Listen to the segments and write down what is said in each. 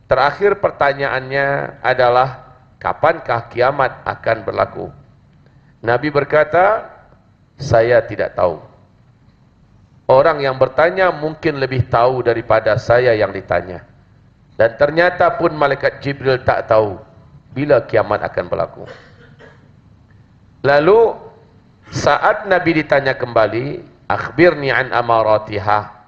Terakhir pertanyaannya adalah, kapankah kiamat akan berlaku? Nabi berkata, saya tidak tahu. Orang yang bertanya mungkin lebih tahu daripada saya yang ditanya. Dan ternyata pun malaikat Jibril tak tahu bila kiamat akan berlaku. Lalu saat Nabi ditanya kembali, akhbirni an amaratiha.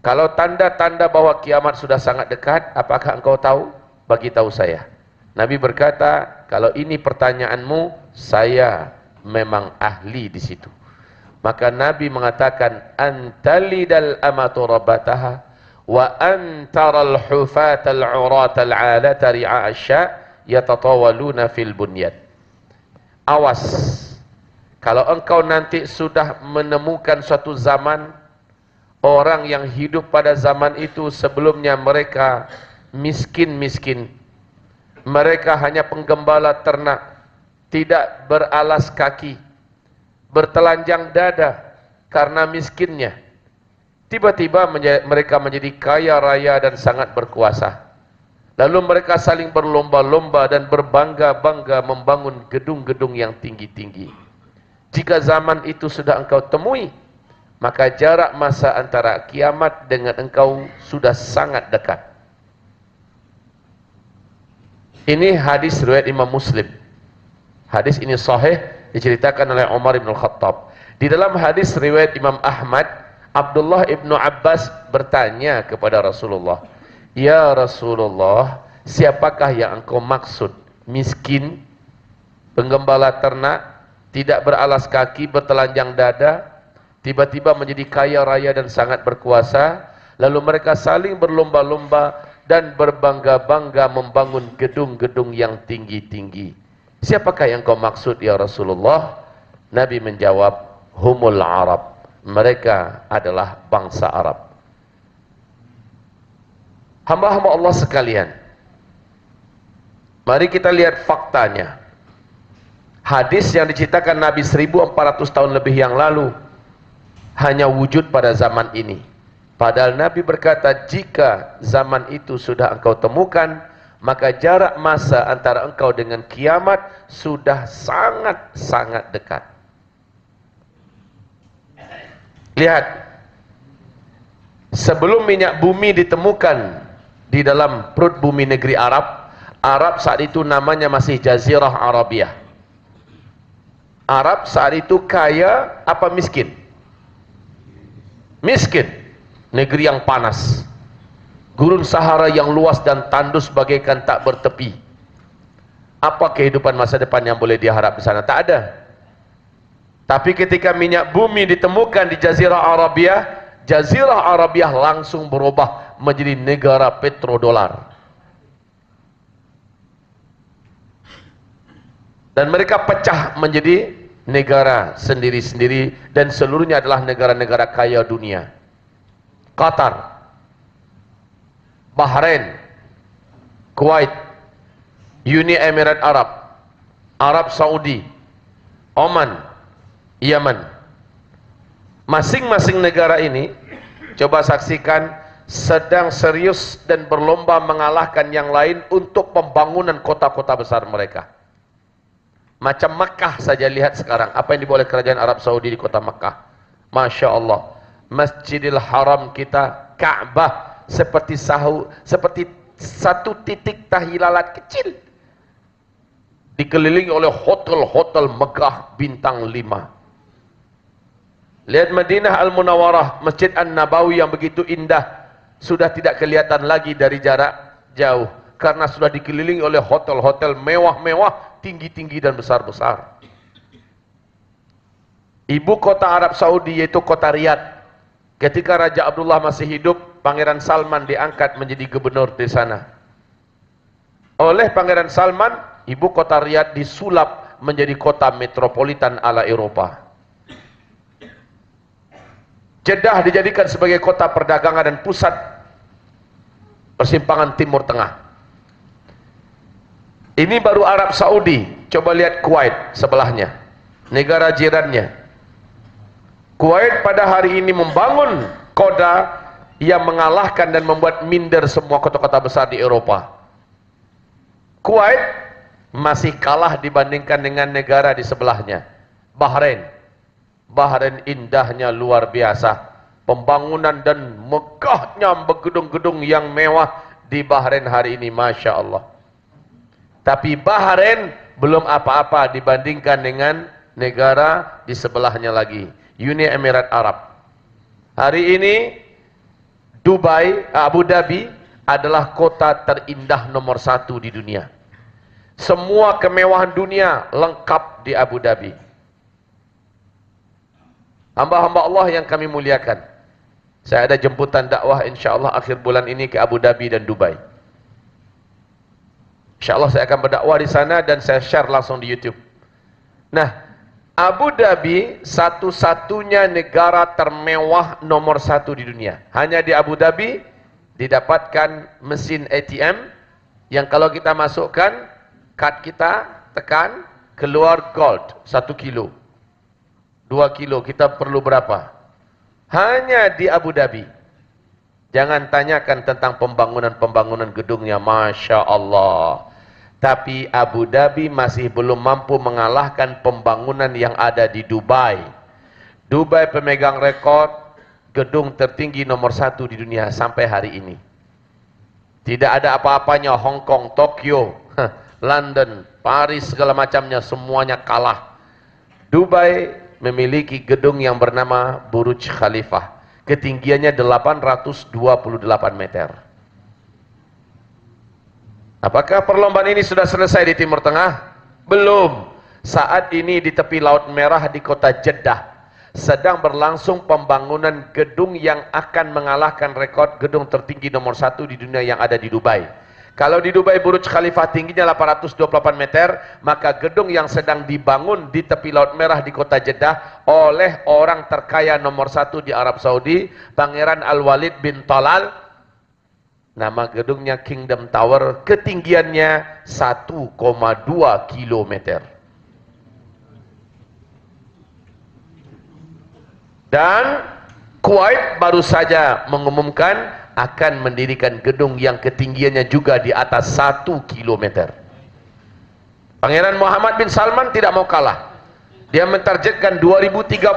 Kalau tanda-tanda bahwa kiamat sudah sangat dekat, apakah engkau tahu? Bagi tahu saya. Nabi berkata, kalau ini pertanyaanmu, saya memang ahli di situ. Maka Nabi mengatakan, antalidal amatu rabbataha wa antaral hufatal uratal alata ri'a asya yatatawaluna fil bunyat. Awas, kalau engkau nanti sudah menemukan suatu zaman, orang yang hidup pada zaman itu sebelumnya mereka miskin-miskin, mereka hanya penggembala ternak, tidak beralas kaki, bertelanjang dada karena miskinnya. Tiba-tiba mereka menjadi kaya raya dan sangat berkuasa. Lalu mereka saling berlomba-lomba dan berbangga-bangga membangun gedung-gedung yang tinggi-tinggi. Jika zaman itu sudah engkau temui, maka jarak masa antara kiamat dengan engkau sudah sangat dekat. Ini hadis riwayat Imam Muslim. Hadis ini sahih, diceritakan oleh Umar bin Khattab. Di dalam hadis riwayat Imam Ahmad, Abdullah ibnu Abbas bertanya kepada Rasulullah, ya Rasulullah, siapakah yang engkau maksud? Miskin, penggembala ternak, tidak beralas kaki, bertelanjang dada, tiba-tiba menjadi kaya raya dan sangat berkuasa, lalu mereka saling berlomba-lomba dan berbangga-bangga membangun gedung-gedung yang tinggi-tinggi. Siapakah yang kau maksud ya Rasulullah? Nabi menjawab, humul Arab. Mereka adalah bangsa Arab. Hamba-hamba Allah sekalian, mari kita lihat faktanya. Hadis yang diceritakan Nabi 1400 tahun lebih yang lalu hanya wujud pada zaman ini. Padahal Nabi berkata, jika zaman itu sudah engkau temukan, maka jarak masa antara engkau dengan kiamat sudah sangat-sangat dekat. Lihat, sebelum minyak bumi ditemukan di dalam perut bumi negeri Arab, Arab saat itu namanya masih Jazirah Arabiyah. Arab saat itu kaya apa miskin? Miskin. Negeri yang panas, gurun Sahara yang luas dan tandus bagaikan tak bertepi. Apa kehidupan masa depan yang boleh diharap di sana? Tak ada. Tapi ketika minyak bumi ditemukan di Jazirah Arabiyah langsung berubah menjadi negara petrodolar. Dan mereka pecah menjadi negara sendiri-sendiri, dan seluruhnya adalah negara-negara kaya dunia. Qatar, Bahrain, Kuwait, Uni Emirat Arab, Arab Saudi, Oman, Yaman. Masing-masing negara ini, coba saksikan, sedang serius dan berlomba mengalahkan yang lain untuk pembangunan kota-kota besar mereka. Macam Makkah saja, lihat sekarang apa yang dibuat oleh kerajaan Arab Saudi di kota Makkah. Masya Allah, Masjidil Haram kita, Ka'bah, seperti satu titik tahi lalat kecil, dikelilingi oleh hotel-hotel megah bintang 5. Lihat Madinah Al-Munawwarah, Masjid An-Nabawi yang begitu indah, sudah tidak kelihatan lagi dari jarak jauh, karena sudah dikelilingi oleh hotel-hotel mewah-mewah, tinggi-tinggi dan besar-besar. Ibu kota Arab Saudi yaitu kota Riyadh. Ketika Raja Abdullah masih hidup, Pangeran Salman diangkat menjadi gubernur di sana. Oleh Pangeran Salman, ibu kota Riyadh disulap menjadi kota metropolitan ala Eropa. Jeddah dijadikan sebagai kota perdagangan dan pusat persimpangan Timur Tengah. Ini baru Arab Saudi. Coba lihat Kuwait sebelahnya, negara jirannya. Kuwait pada hari ini membangun kota yang mengalahkan dan membuat minder semua kota-kota besar di Eropa. Kuwait masih kalah dibandingkan dengan negara di sebelahnya, Bahrain. Bahrain indahnya luar biasa. Pembangunan dan megahnya gedung-gedung yang mewah di Bahrain hari ini, Masya Allah. Tapi Bahrain belum apa-apa dibandingkan dengan negara di sebelahnya lagi, Uni Emirat Arab. Hari ini Dubai, Abu Dhabi adalah kota terindah nomor 1 di dunia. Semua kemewahan dunia lengkap di Abu Dhabi. Hamba-hamba Allah yang kami muliakan, saya ada jemputan dakwah insyaAllah akhir bulan ini ke Abu Dhabi dan Dubai. InsyaAllah saya akan berdakwah di sana dan saya share langsung di YouTube. Nah, Abu Dhabi satu-satunya negara termewah nomor 1 di dunia. Hanya di Abu Dhabi didapatkan mesin ATM yang kalau kita masukkan kad kita, tekan, keluar gold 1 kilo, 2 kilo, kita perlu berapa? Hanya di Abu Dhabi. Jangan tanyakan tentang pembangunan gedungnya, Masya Allah. Tapi Abu Dhabi masih belum mampu mengalahkan pembangunan yang ada di Dubai. Dubai pemegang rekor gedung tertinggi nomor 1 di dunia sampai hari ini. Tidak ada apa-apanya Hong Kong, Tokyo, London, Paris, segala macamnya semuanya kalah. Dubai memiliki gedung yang bernama Burj Khalifah. Ketinggiannya 828 meter. Apakah perlombaan ini sudah selesai di Timur Tengah? Belum. Saat ini di tepi Laut Merah di kota Jeddah sedang berlangsung pembangunan gedung yang akan mengalahkan rekor gedung tertinggi nomor 1 di dunia yang ada di Dubai. Kalau di Dubai Burj Khalifah tingginya 828 meter, maka gedung yang sedang dibangun di tepi Laut Merah di kota Jeddah oleh orang terkaya nomor 1 di Arab Saudi, Pangeran Al-Walid bin Talal. Nama gedungnya Kingdom Tower, ketinggiannya 1,2 kilometer. Dan Kuwait baru saja mengumumkan akan mendirikan gedung yang ketinggiannya juga di atas 1 kilometer. Pangeran Muhammad bin Salman tidak mau kalah. Dia mentargetkan 2030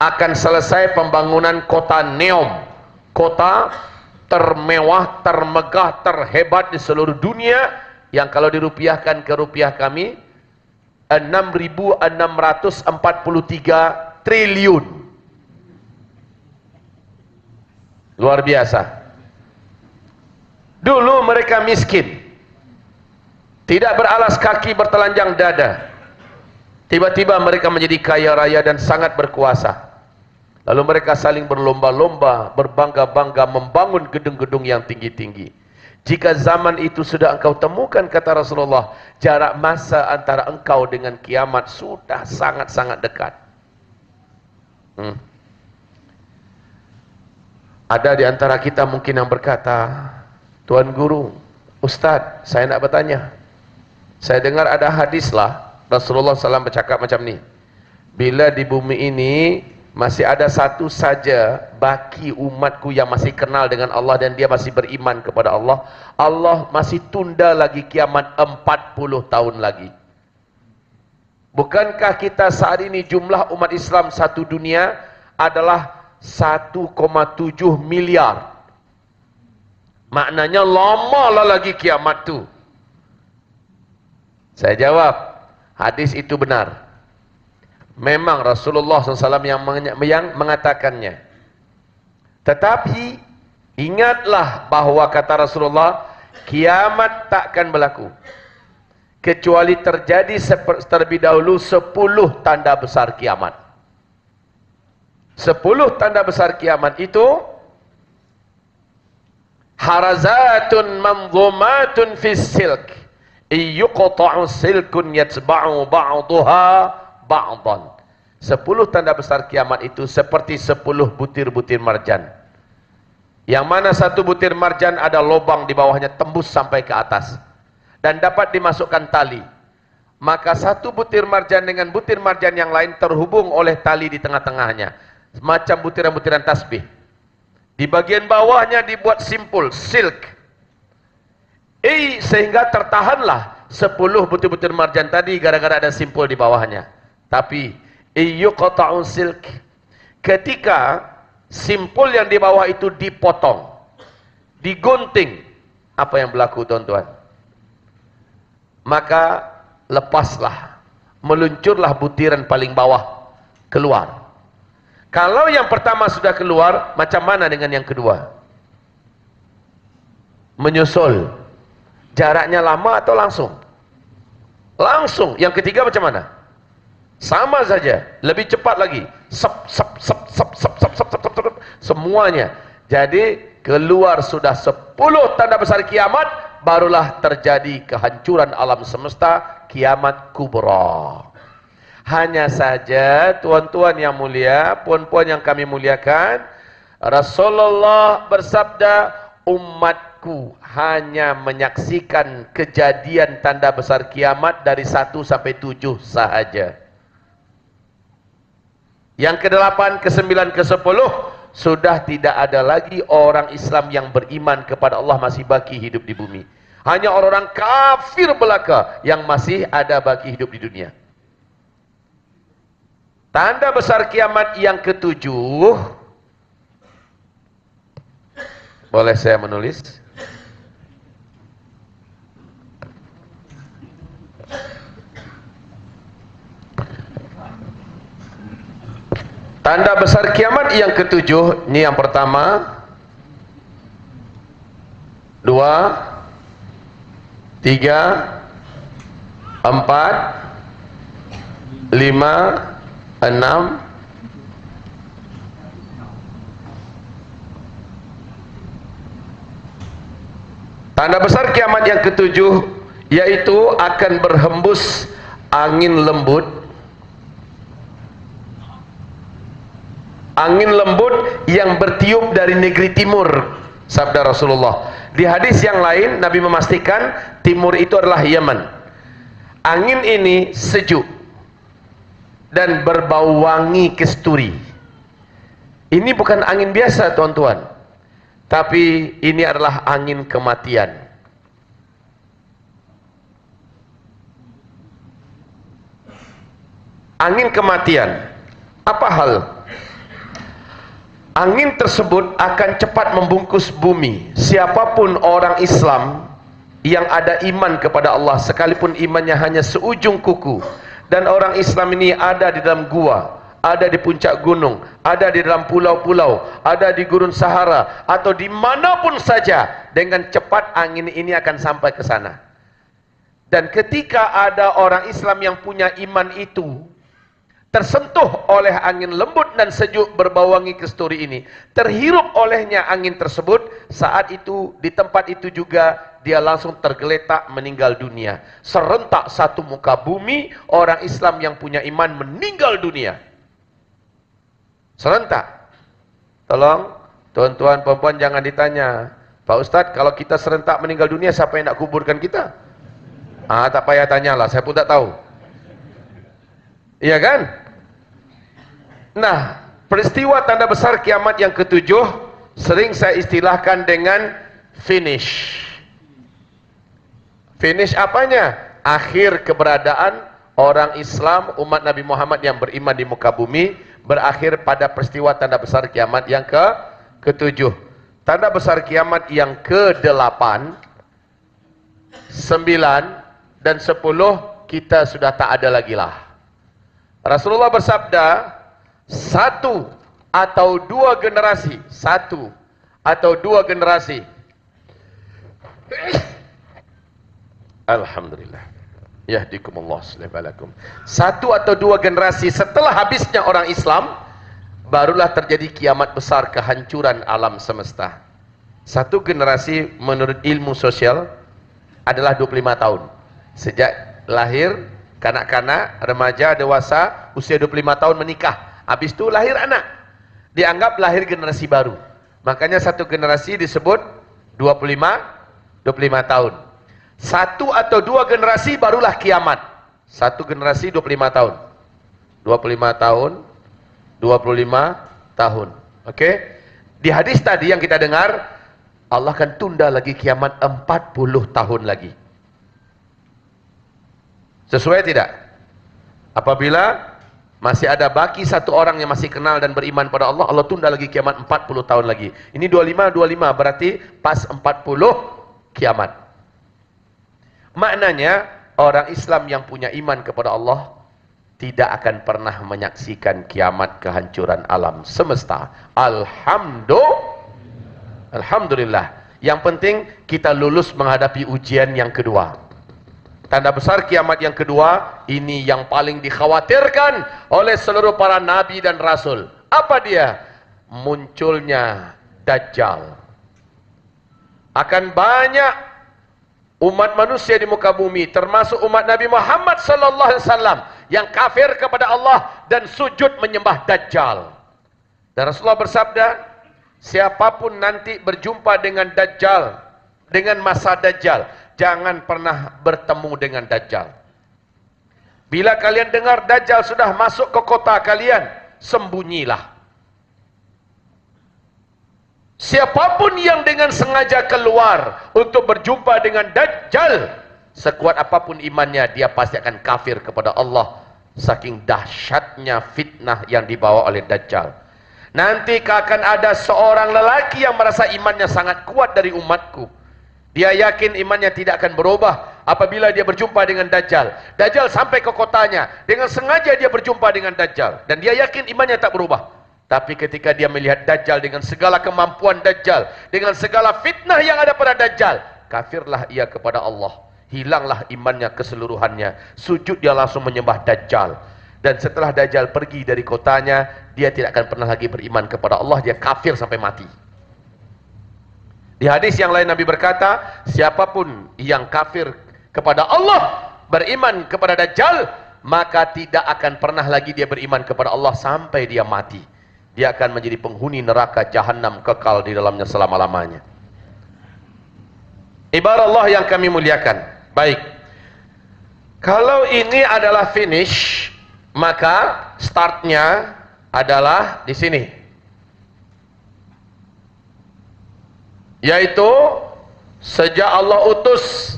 akan selesai pembangunan kota Neom. Kota termewah, termegah, terhebat di seluruh dunia, yang kalau dirupiahkan ke rupiah kami 6.643 triliun. Luar biasa. Dulu mereka miskin, tidak beralas kaki, bertelanjang dada. Tiba-tiba mereka menjadi kaya raya dan sangat berkuasa. Lalu mereka saling berlomba-lomba, berbangga-bangga membangun gedung-gedung yang tinggi-tinggi. Jika zaman itu sudah engkau temukan, kata Rasulullah, jarak masa antara engkau dengan kiamat sudah sangat-sangat dekat. Ada di antara kita mungkin yang berkata, Tuan Guru, Ustadz, saya nak bertanya. Saya dengar ada hadis lah, Rasulullah SAW bercakap macam ni. Bila di bumi ini masih ada satu saja baki umatku yang masih kenal dengan Allah dan dia masih beriman kepada Allah, Allah masih tunda lagi kiamat 40 tahun lagi. Bukankah kita saat ini jumlah umat Islam satu dunia adalah 1,7 miliar? Maknanya lama lah lagi kiamat tu. Saya jawab, hadis itu benar. Memang Rasulullah SAW yang mengatakannya. Tetapi ingatlah bahwa kata Rasulullah, kiamat takkan berlaku kecuali terjadi terlebih dahulu 10 tanda besar kiamat. 10 tanda besar kiamat itu harazatun manzumatun fis silk iyuqta'u silkun yatba'u ba'daha ba'dan. 10 tanda besar kiamat itu seperti 10 butir-butir marjan, yang mana satu butir marjan ada lubang di bawahnya tembus sampai ke atas dan dapat dimasukkan tali. Maka satu butir marjan dengan butir marjan yang lain terhubung oleh tali di tengah-tengahnya. Macam butiran-butiran tasbih. Di bagian bawahnya dibuat simpul, silk. Sehingga tertahanlah 10 butir-butir marjan tadi gara-gara ada simpul di bawahnya. Tapi yuqta'u silk. Ketika simpul yang di bawah itu dipotong, digunting, apa yang berlaku tuan-tuan? Maka lepaslah, meluncurlah butiran paling bawah keluar. Kalau yang pertama sudah keluar, macam mana dengan yang kedua? Menyusul. Jaraknya lama atau langsung? Langsung. Yang ketiga macam mana? Sama saja, lebih cepat lagi. Semuanya. Jadi keluar sudah 10 tanda besar kiamat, barulah terjadi kehancuran alam semesta, kiamat kubra. Hanya saja tuan-tuan yang mulia, puan-puan yang kami muliakan, Rasulullah bersabda, umatku hanya menyaksikan kejadian tanda besar kiamat dari 1 sampai 7 sahaja. Yang ke-8, ke-9, ke-10 sudah tidak ada lagi orang Islam yang beriman kepada Allah masih baki hidup di bumi. Hanya orang-orang kafir belaka yang masih ada baki hidup di dunia. Tanda besar kiamat yang ke-7, boleh saya menulis? Tanda besar kiamat yang ke-7, ini yang pertama, 2, 3, 4, 5, 6. Tanda besar kiamat yang ke-7 yaitu akan berhembus angin lembut. Angin lembut yang bertiup dari negeri timur, sabda Rasulullah. Di hadis yang lain Nabi memastikan timur itu adalah Yaman. Angin ini sejuk dan berbau wangi kasturi. Ini bukan angin biasa tuan-tuan, tapi ini adalah angin kematian. Angin kematian. Apa hal? Angin tersebut akan cepat membungkus bumi. Siapapun orang Islam yang ada iman kepada Allah, sekalipun imannya hanya seujung kuku, dan orang Islam ini ada di dalam gua, ada di puncak gunung, ada di dalam pulau-pulau, ada di gurun Sahara, atau dimanapun saja, dengan cepat angin ini akan sampai ke sana. Dan ketika ada orang Islam yang punya iman itu tersentuh oleh angin lembut dan sejuk berbau wangi kasturi ini, terhirup olehnya angin tersebut, saat itu di tempat itu juga dia langsung tergeletak meninggal dunia. Serentak satu muka bumi, orang Islam yang punya iman meninggal dunia. Serentak. Tolong tuan-tuan perempuan jangan ditanya, Pak Ustadz, kalau kita serentak meninggal dunia, siapa yang nak kuburkan kita? Tak payah tanyalah, saya pun tak tahu. Iya kan? Nah, peristiwa tanda besar kiamat yang ke-7 sering saya istilahkan dengan finish. Finish apanya? Akhir keberadaan orang Islam, umat Nabi Muhammad yang beriman di muka bumi, berakhir pada peristiwa tanda besar kiamat yang ke-7. Tanda besar kiamat yang ke-8, 9, dan 10 kita sudah tak ada lagi lah. Rasulullah bersabda, 1 atau 2 generasi, 1 atau 2 generasi. Alhamdulillah. Yahdikumullah sallallahu. 1 atau 2 generasi setelah habisnya orang Islam, barulah terjadi kiamat besar, kehancuran alam semesta. 1 generasi menurut ilmu sosial adalah 25 tahun. Sejak lahir, kanak-kanak, remaja, dewasa, usia 25 tahun menikah. Habis itu lahir anak. Dianggap lahir generasi baru. Makanya 1 generasi disebut 25 tahun. 1 atau 2 generasi barulah kiamat. 1 generasi 25 tahun. 25 tahun, 25, tahun. Oke? Di hadis tadi yang kita dengar, Allah akan tunda lagi kiamat 40 tahun lagi. Sesuai tidak? Apabila masih ada baki satu orang yang masih kenal dan beriman pada Allah, Allah tunda lagi kiamat 40 tahun lagi. Ini 25 berarti pas 40 kiamat. Maknanya orang Islam yang punya iman kepada Allah tidak akan pernah menyaksikan kiamat, kehancuran alam semesta. Alhamdulillah. Yang penting kita lulus menghadapi ujian yang kedua. Tanda besar kiamat yang kedua, ini yang paling dikhawatirkan oleh seluruh para nabi dan rasul. Apa dia? Munculnya Dajjal. Akan banyak umat manusia di muka bumi, termasuk umat Nabi Muhammad SAW, yang kafir kepada Allah dan sujud menyembah Dajjal. Dan Rasulullah bersabda, siapapun nanti berjumpa dengan Dajjal, dengan masa Dajjal, jangan pernah bertemu dengan Dajjal. Bila kalian dengar Dajjal sudah masuk ke kota kalian, sembunyilah. Siapapun yang dengan sengaja keluar untuk berjumpa dengan Dajjal, sekuat apapun imannya, dia pasti akan kafir kepada Allah. Saking dahsyatnya fitnah yang dibawa oleh Dajjal. Nanti akan ada seorang lelaki yang merasa imannya sangat kuat dari umatku. Dia yakin imannya tidak akan berubah apabila dia berjumpa dengan Dajjal. Dajjal sampai ke kotanya, dengan sengaja dia berjumpa dengan Dajjal. Dan dia yakin imannya tak berubah. Tapi ketika dia melihat Dajjal dengan segala kemampuan Dajjal, dengan segala fitnah yang ada pada Dajjal, kafirlah ia kepada Allah. Hilanglah imannya keseluruhannya. Sujud dia langsung menyembah Dajjal. Dan setelah Dajjal pergi dari kotanya, dia tidak akan pernah lagi beriman kepada Allah. Dia kafir sampai mati. Di hadis yang lain Nabi berkata, siapapun yang kafir kepada Allah, beriman kepada Dajjal, maka tidak akan pernah lagi dia beriman kepada Allah sampai dia mati. Dia akan menjadi penghuni neraka jahanam, kekal di dalamnya selama-lamanya. Ibarat Allah yang kami muliakan. Baik. Kalau ini adalah finish, maka startnya adalah di sini. Yaitu sejak Allah utus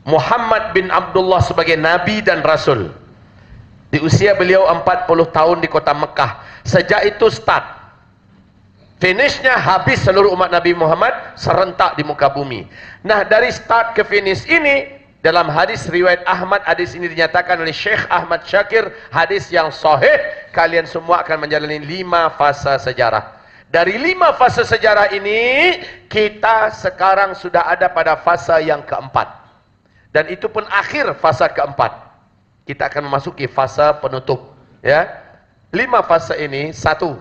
Muhammad bin Abdullah sebagai Nabi dan Rasul. Di usia beliau 40 tahun di kota Mekah. Sejak itu start. Finishnya habis seluruh umat Nabi Muhammad serentak di muka bumi. Nah, dari start ke finish ini, dalam hadis riwayat Ahmad, hadis ini dinyatakan oleh Syekh Ahmad Syakir, hadis yang sahih, kalian semua akan menjalani 5 fase sejarah. Dari 5 fase sejarah ini, kita sekarang sudah ada pada fase yang keempat. Dan itu pun akhir fase keempat. Kita akan memasuki fase penutup. Ya, 5 fase ini, 1.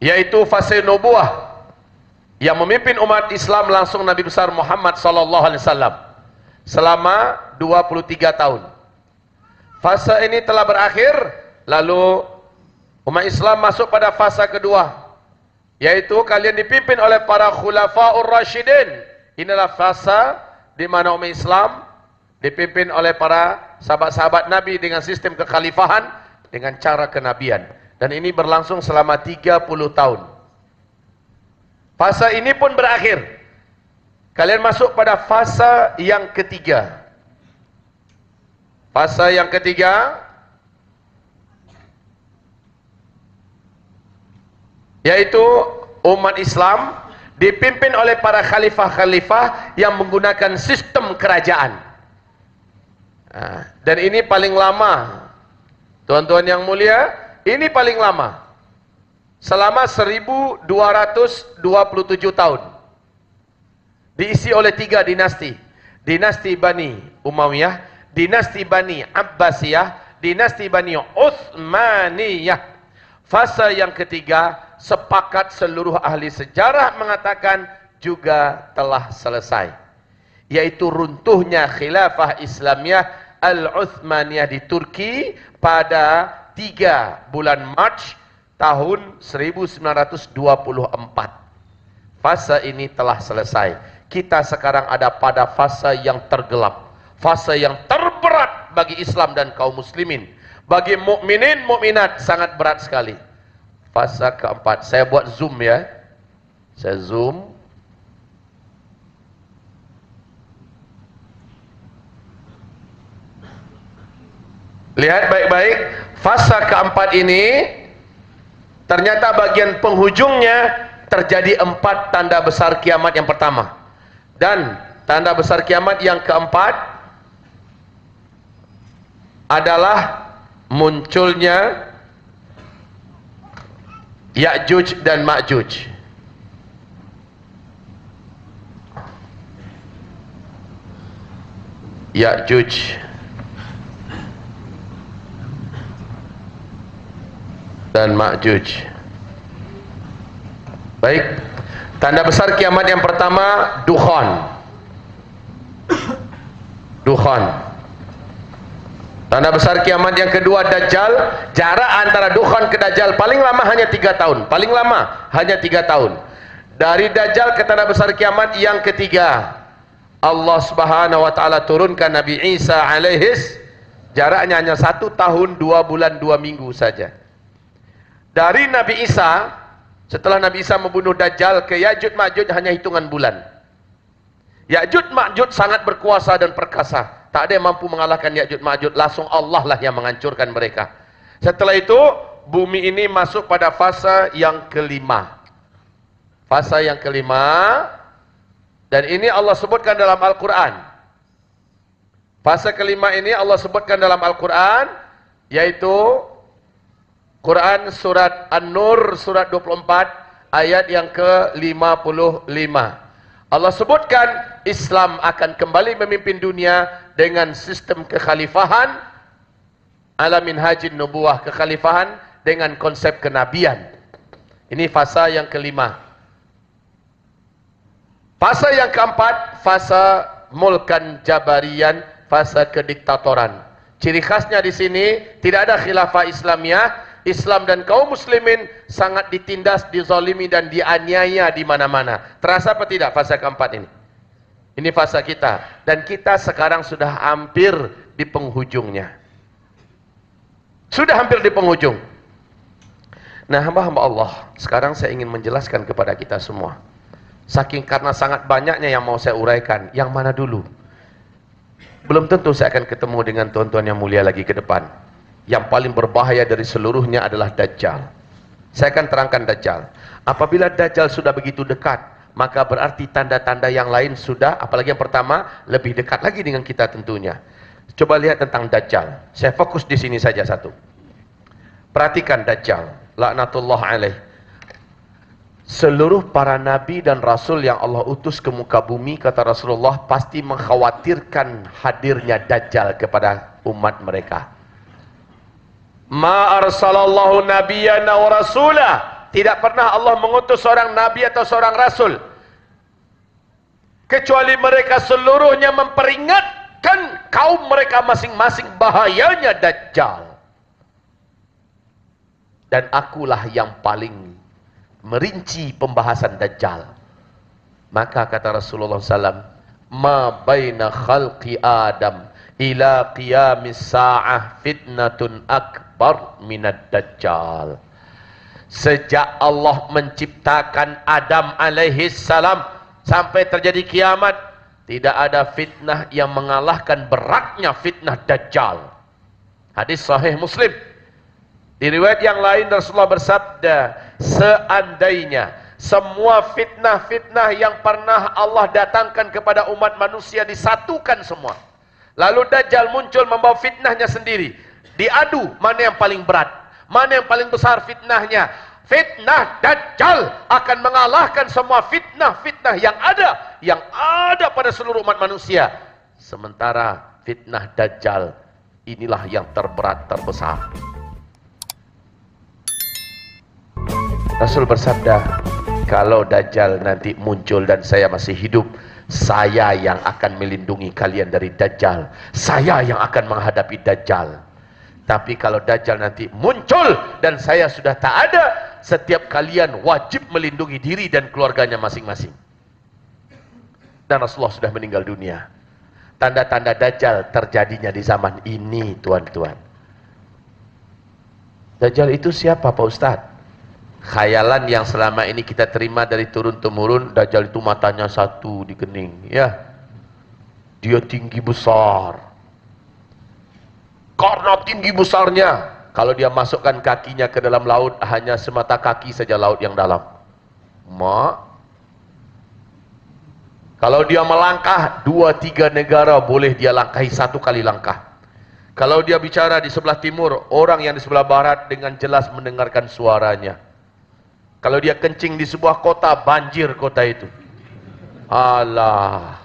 Yaitu fase nubuah, yang memimpin umat Islam langsung Nabi besar Muhammad SAW selama 23 tahun. Fase ini telah berakhir, lalu umat Islam masuk pada fase kedua, yaitu kalian dipimpin oleh para khulafaur rasyidin. Inilah fase di mana umat Islam dipimpin oleh para sahabat-sahabat Nabi dengan sistem kekhalifahan, dengan cara kenabian. Dan ini berlangsung selama 30 tahun. Fase ini pun berakhir. Kalian masuk pada fase yang ketiga. Fase yang ketiga, yaitu umat Islam dipimpin oleh para khalifah-khalifah yang menggunakan sistem kerajaan. Dan ini paling lama. Tuan-tuan yang mulia, ini paling lama. Selama 1227 tahun. Diisi oleh 3 dinasti. Dinasti Bani Umayyah, dinasti Bani Abbasiyah, dinasti Bani Utsmaniyah. Fase yang ketiga, sepakat seluruh ahli sejarah mengatakan juga telah selesai. Yaitu runtuhnya khilafah Islamiyah Al-Utsmaniyah di Turki pada 3 bulan Mac tahun 1924. Fase ini telah selesai. Kita sekarang ada pada fase yang tergelap, fase yang terberat bagi Islam dan kaum muslimin. Bagi mukminin, mukminat sangat berat sekali. Fase keempat, saya buat zoom ya. Saya zoom. Lihat baik-baik, fase keempat ini ternyata bagian penghujungnya terjadi 4 tanda besar kiamat yang pertama. Dan tanda besar kiamat yang keempat adalah munculnya Ya'juj dan Ma'juj. Ya'juj dan Ma'juj. Baik, tanda besar kiamat yang pertama, dukhan. Dukhan. Tanda besar kiamat yang kedua, Dajjal. Jarak antara dukhan ke Dajjal paling lama hanya 3 tahun. Paling lama hanya 3 tahun. Dari Dajjal ke tanda besar kiamat yang ketiga, Allah Subhanahu wa taala turunkan Nabi Isa alaihis, jaraknya hanya 1 tahun 2 bulan 2 minggu saja. Dari Nabi Isa, setelah Nabi Isa membunuh Dajjal, ke Ya'juj Ma'juj hanya hitungan bulan. Ya'juj Ma'juj sangat berkuasa dan perkasa. Tak ada yang mampu mengalahkan Ya'juj Ma'juj. Langsung Allah lah yang menghancurkan mereka. Setelah itu, bumi ini masuk pada fase yang kelima. Fase yang kelima, dan ini Allah sebutkan dalam Al-Quran. Fase kelima ini Allah sebutkan dalam Al-Quran, yaitu Quran surat An-Nur surat 24 ayat yang ke-55. Allah sebutkan Islam akan kembali memimpin dunia dengan sistem kekhalifahan ala minhajin nubuwah, kekhalifahan dengan konsep kenabian. Ini fasa yang kelima. Fasa yang keempat, fasa mulkan jabarian, fasa kediktatoran. Ciri khasnya di sini tidak ada khilafah Islamiyah. Islam dan kaum muslimin sangat ditindas, dizalimi dan dianiaya di mana-mana. Terasa apa tidak fasa keempat ini? Ini fasa kita, dan kita sekarang sudah hampir di penghujungnya. Sudah hampir di penghujung. Nah, hamba-hamba Allah, sekarang saya ingin menjelaskan kepada kita semua. Saking karena sangat banyaknya yang mau saya uraikan, yang mana dulu? Belum tentu saya akan ketemu dengan tuan-tuan yang mulia lagi ke depan. Yang paling berbahaya dari seluruhnya adalah Dajjal. Saya akan terangkan Dajjal. Apabila Dajjal sudah begitu dekat, maka berarti tanda-tanda yang lain sudah, apalagi yang pertama, lebih dekat lagi dengan kita tentunya. Coba lihat tentang Dajjal. Saya fokus di sini saja satu. Perhatikan Dajjal. Laknatullah alaih. Seluruh para nabi dan rasul yang Allah utus ke muka bumi, kata Rasulullah, pasti mengkhawatirkan hadirnya Dajjal kepada umat mereka. Ma arsalallahu nabiyyan wa rasulah. Tidak pernah Allah mengutus seorang nabi atau seorang rasul kecuali mereka seluruhnya memperingatkan kaum mereka masing-masing bahayanya Dajjal. Dan akulah yang paling merinci pembahasan Dajjal. Maka kata Rasulullah SAW, ma baina khalqi Adam ila qiyamis sa'ah fitnatun akbar minad Dajjal. Sejak Allah menciptakan Adam alaihi salam sampai terjadi kiamat, tidak ada fitnah yang mengalahkan beratnya fitnah Dajjal. Hadis sahih Muslim. Di riwayat yang lain Rasulullah bersabda, seandainya semua fitnah-fitnah yang pernah Allah datangkan kepada umat manusia disatukan semua, lalu Dajjal muncul membawa fitnahnya sendiri, diadu mana yang paling berat, mana yang paling besar fitnahnya. Fitnah Dajjal akan mengalahkan semua fitnah-fitnah yang ada pada seluruh umat manusia. Sementara fitnah Dajjal inilah yang terberat, terbesar. Rasul bersabda, kalau Dajjal nanti muncul dan saya masih hidup, saya yang akan melindungi kalian dari Dajjal. Saya yang akan menghadapi Dajjal. Tapi kalau Dajjal nanti muncul dan saya sudah tak ada, setiap kalian wajib melindungi diri dan keluarganya masing-masing. Dan Rasulullah sudah meninggal dunia. Tanda-tanda Dajjal terjadinya di zaman ini, tuan-tuan. Dajjal itu siapa Pak Ustadz? Khayalan yang selama ini kita terima dari turun-temurun. Dajjal itu matanya satu di kening, ya. Dia tinggi besar. Karena tinggi besarnya, kalau dia masukkan kakinya ke dalam laut, hanya semata kaki saja laut yang dalam. Kalau dia melangkah, 2-3 negara boleh dia langkahi satu kali langkah. Kalau dia bicara di sebelah timur, orang yang di sebelah barat dengan jelas mendengarkan suaranya. Kalau dia kencing di sebuah kota, banjir kota itu. Alah.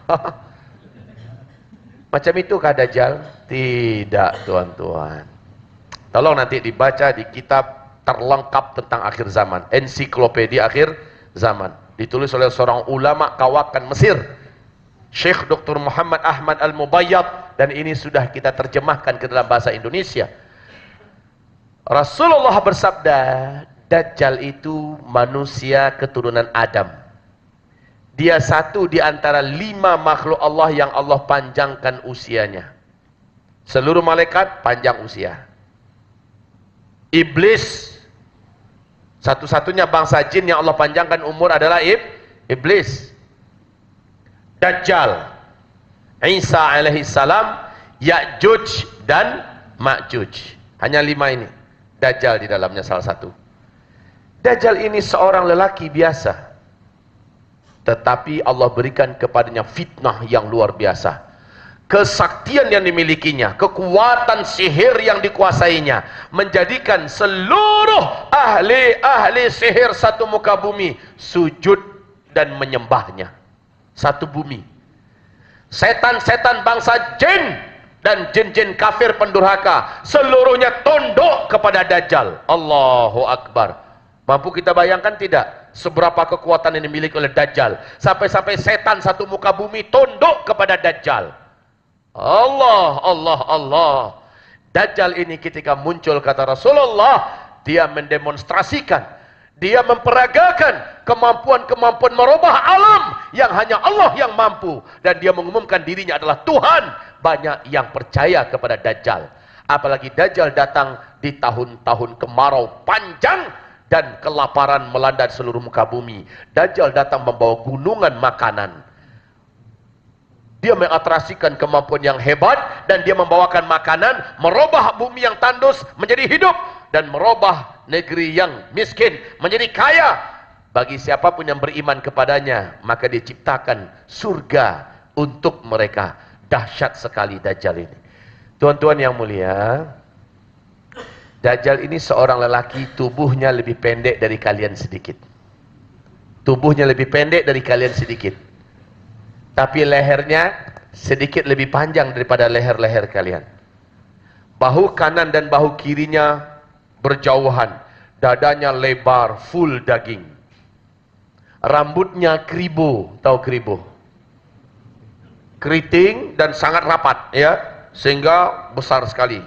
Macam itukah Dajjal? Tidak, tuan-tuan. Tolong nanti dibaca di kitab terlengkap tentang akhir zaman, ensiklopedia akhir zaman, ditulis oleh seorang ulama kawakan Mesir, Syekh Dr. Muhammad Ahmad Al-Mubayyad, dan ini sudah kita terjemahkan ke dalam bahasa Indonesia. Rasulullah bersabda, Dajjal itu manusia keturunan Adam. Dia satu di antara 5 makhluk Allah yang Allah panjangkan usianya. Seluruh malaikat panjang usia. Iblis, satu-satunya bangsa jin yang Allah panjangkan umur adalah Iblis. Dajjal, Isa alaihi salam, Ya'juj dan Ma'juj. Hanya 5 ini. Dajjal di dalamnya salah satu. Dajjal ini seorang lelaki biasa, tetapi Allah berikan kepadanya fitnah yang luar biasa. Kesaktian yang dimilikinya, kekuatan sihir yang dikuasainya, menjadikan seluruh ahli sihir satu muka bumi sujud dan menyembahnya. Satu bumi. Setan-setan bangsa jin dan jin-jin kafir pendurhaka, seluruhnya tunduk kepada Dajjal. Allahu Akbar. Mampu kita bayangkan tidak seberapa kekuatan yang dimiliki oleh Dajjal, sampai-sampai setan satu muka bumi tunduk kepada Dajjal. Allah. Dajjal ini ketika muncul, kata Rasulullah, dia mendemonstrasikan, dia memperagakan kemampuan-kemampuan merubah alam yang hanya Allah yang mampu, dan dia mengumumkan dirinya adalah Tuhan. Banyak yang percaya kepada Dajjal. Apalagi Dajjal datang di tahun-tahun kemarau panjang dan kelaparan melanda seluruh muka bumi. Dajjal datang membawa gunungan makanan. Dia mengatrasikan kemampuan yang hebat, dan dia membawakan makanan, merubah bumi yang tandus menjadi hidup, dan merubah negeri yang miskin menjadi kaya. Bagi siapapun yang beriman kepadanya, maka dia ciptakan surga untuk mereka. Dahsyat sekali Dajjal ini. Tuan-tuan yang mulia, Dajjal ini seorang lelaki, tubuhnya lebih pendek dari kalian sedikit. Tubuhnya lebih pendek dari kalian sedikit. Tapi lehernya sedikit lebih panjang daripada leher-leher kalian. Bahu kanan dan bahu kirinya berjauhan. Dadanya lebar, full daging. Rambutnya keribu, tahu keribu? Keriting dan sangat rapat, ya, sehingga besar sekali.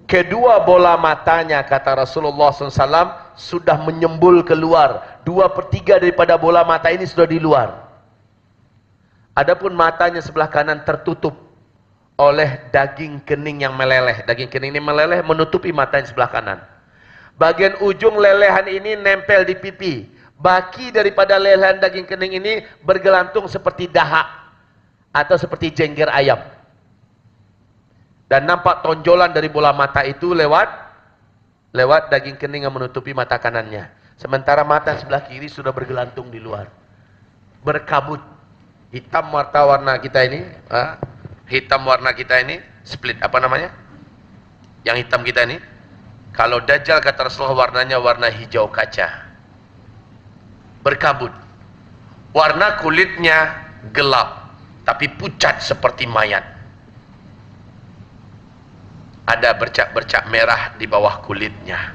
Kedua bola matanya, kata Rasulullah SAW, sudah menyembul keluar. 2/3 daripada bola mata ini sudah di luar. Adapun matanya sebelah kanan tertutup oleh daging kening yang meleleh. Daging kening ini meleleh menutupi matanya sebelah kanan. Bagian ujung lelehan ini nempel di pipi. Baki daripada lelehan daging kening ini bergelantung seperti dahak atau seperti jengger ayam. Dan nampak tonjolan dari bola mata itu lewat daging kening yang menutupi mata kanannya. Sementara mata sebelah kiri sudah bergelantung di luar. Berkabut. Hitam warna kita ini, hitam warna kita ini, split, apa namanya? Yang hitam kita ini. Kalau Dajjal, kata Rasulullah, warnanya warna hijau kaca. Berkabut. Warna kulitnya gelap, tapi pucat seperti mayat. Ada bercak-bercak merah di bawah kulitnya.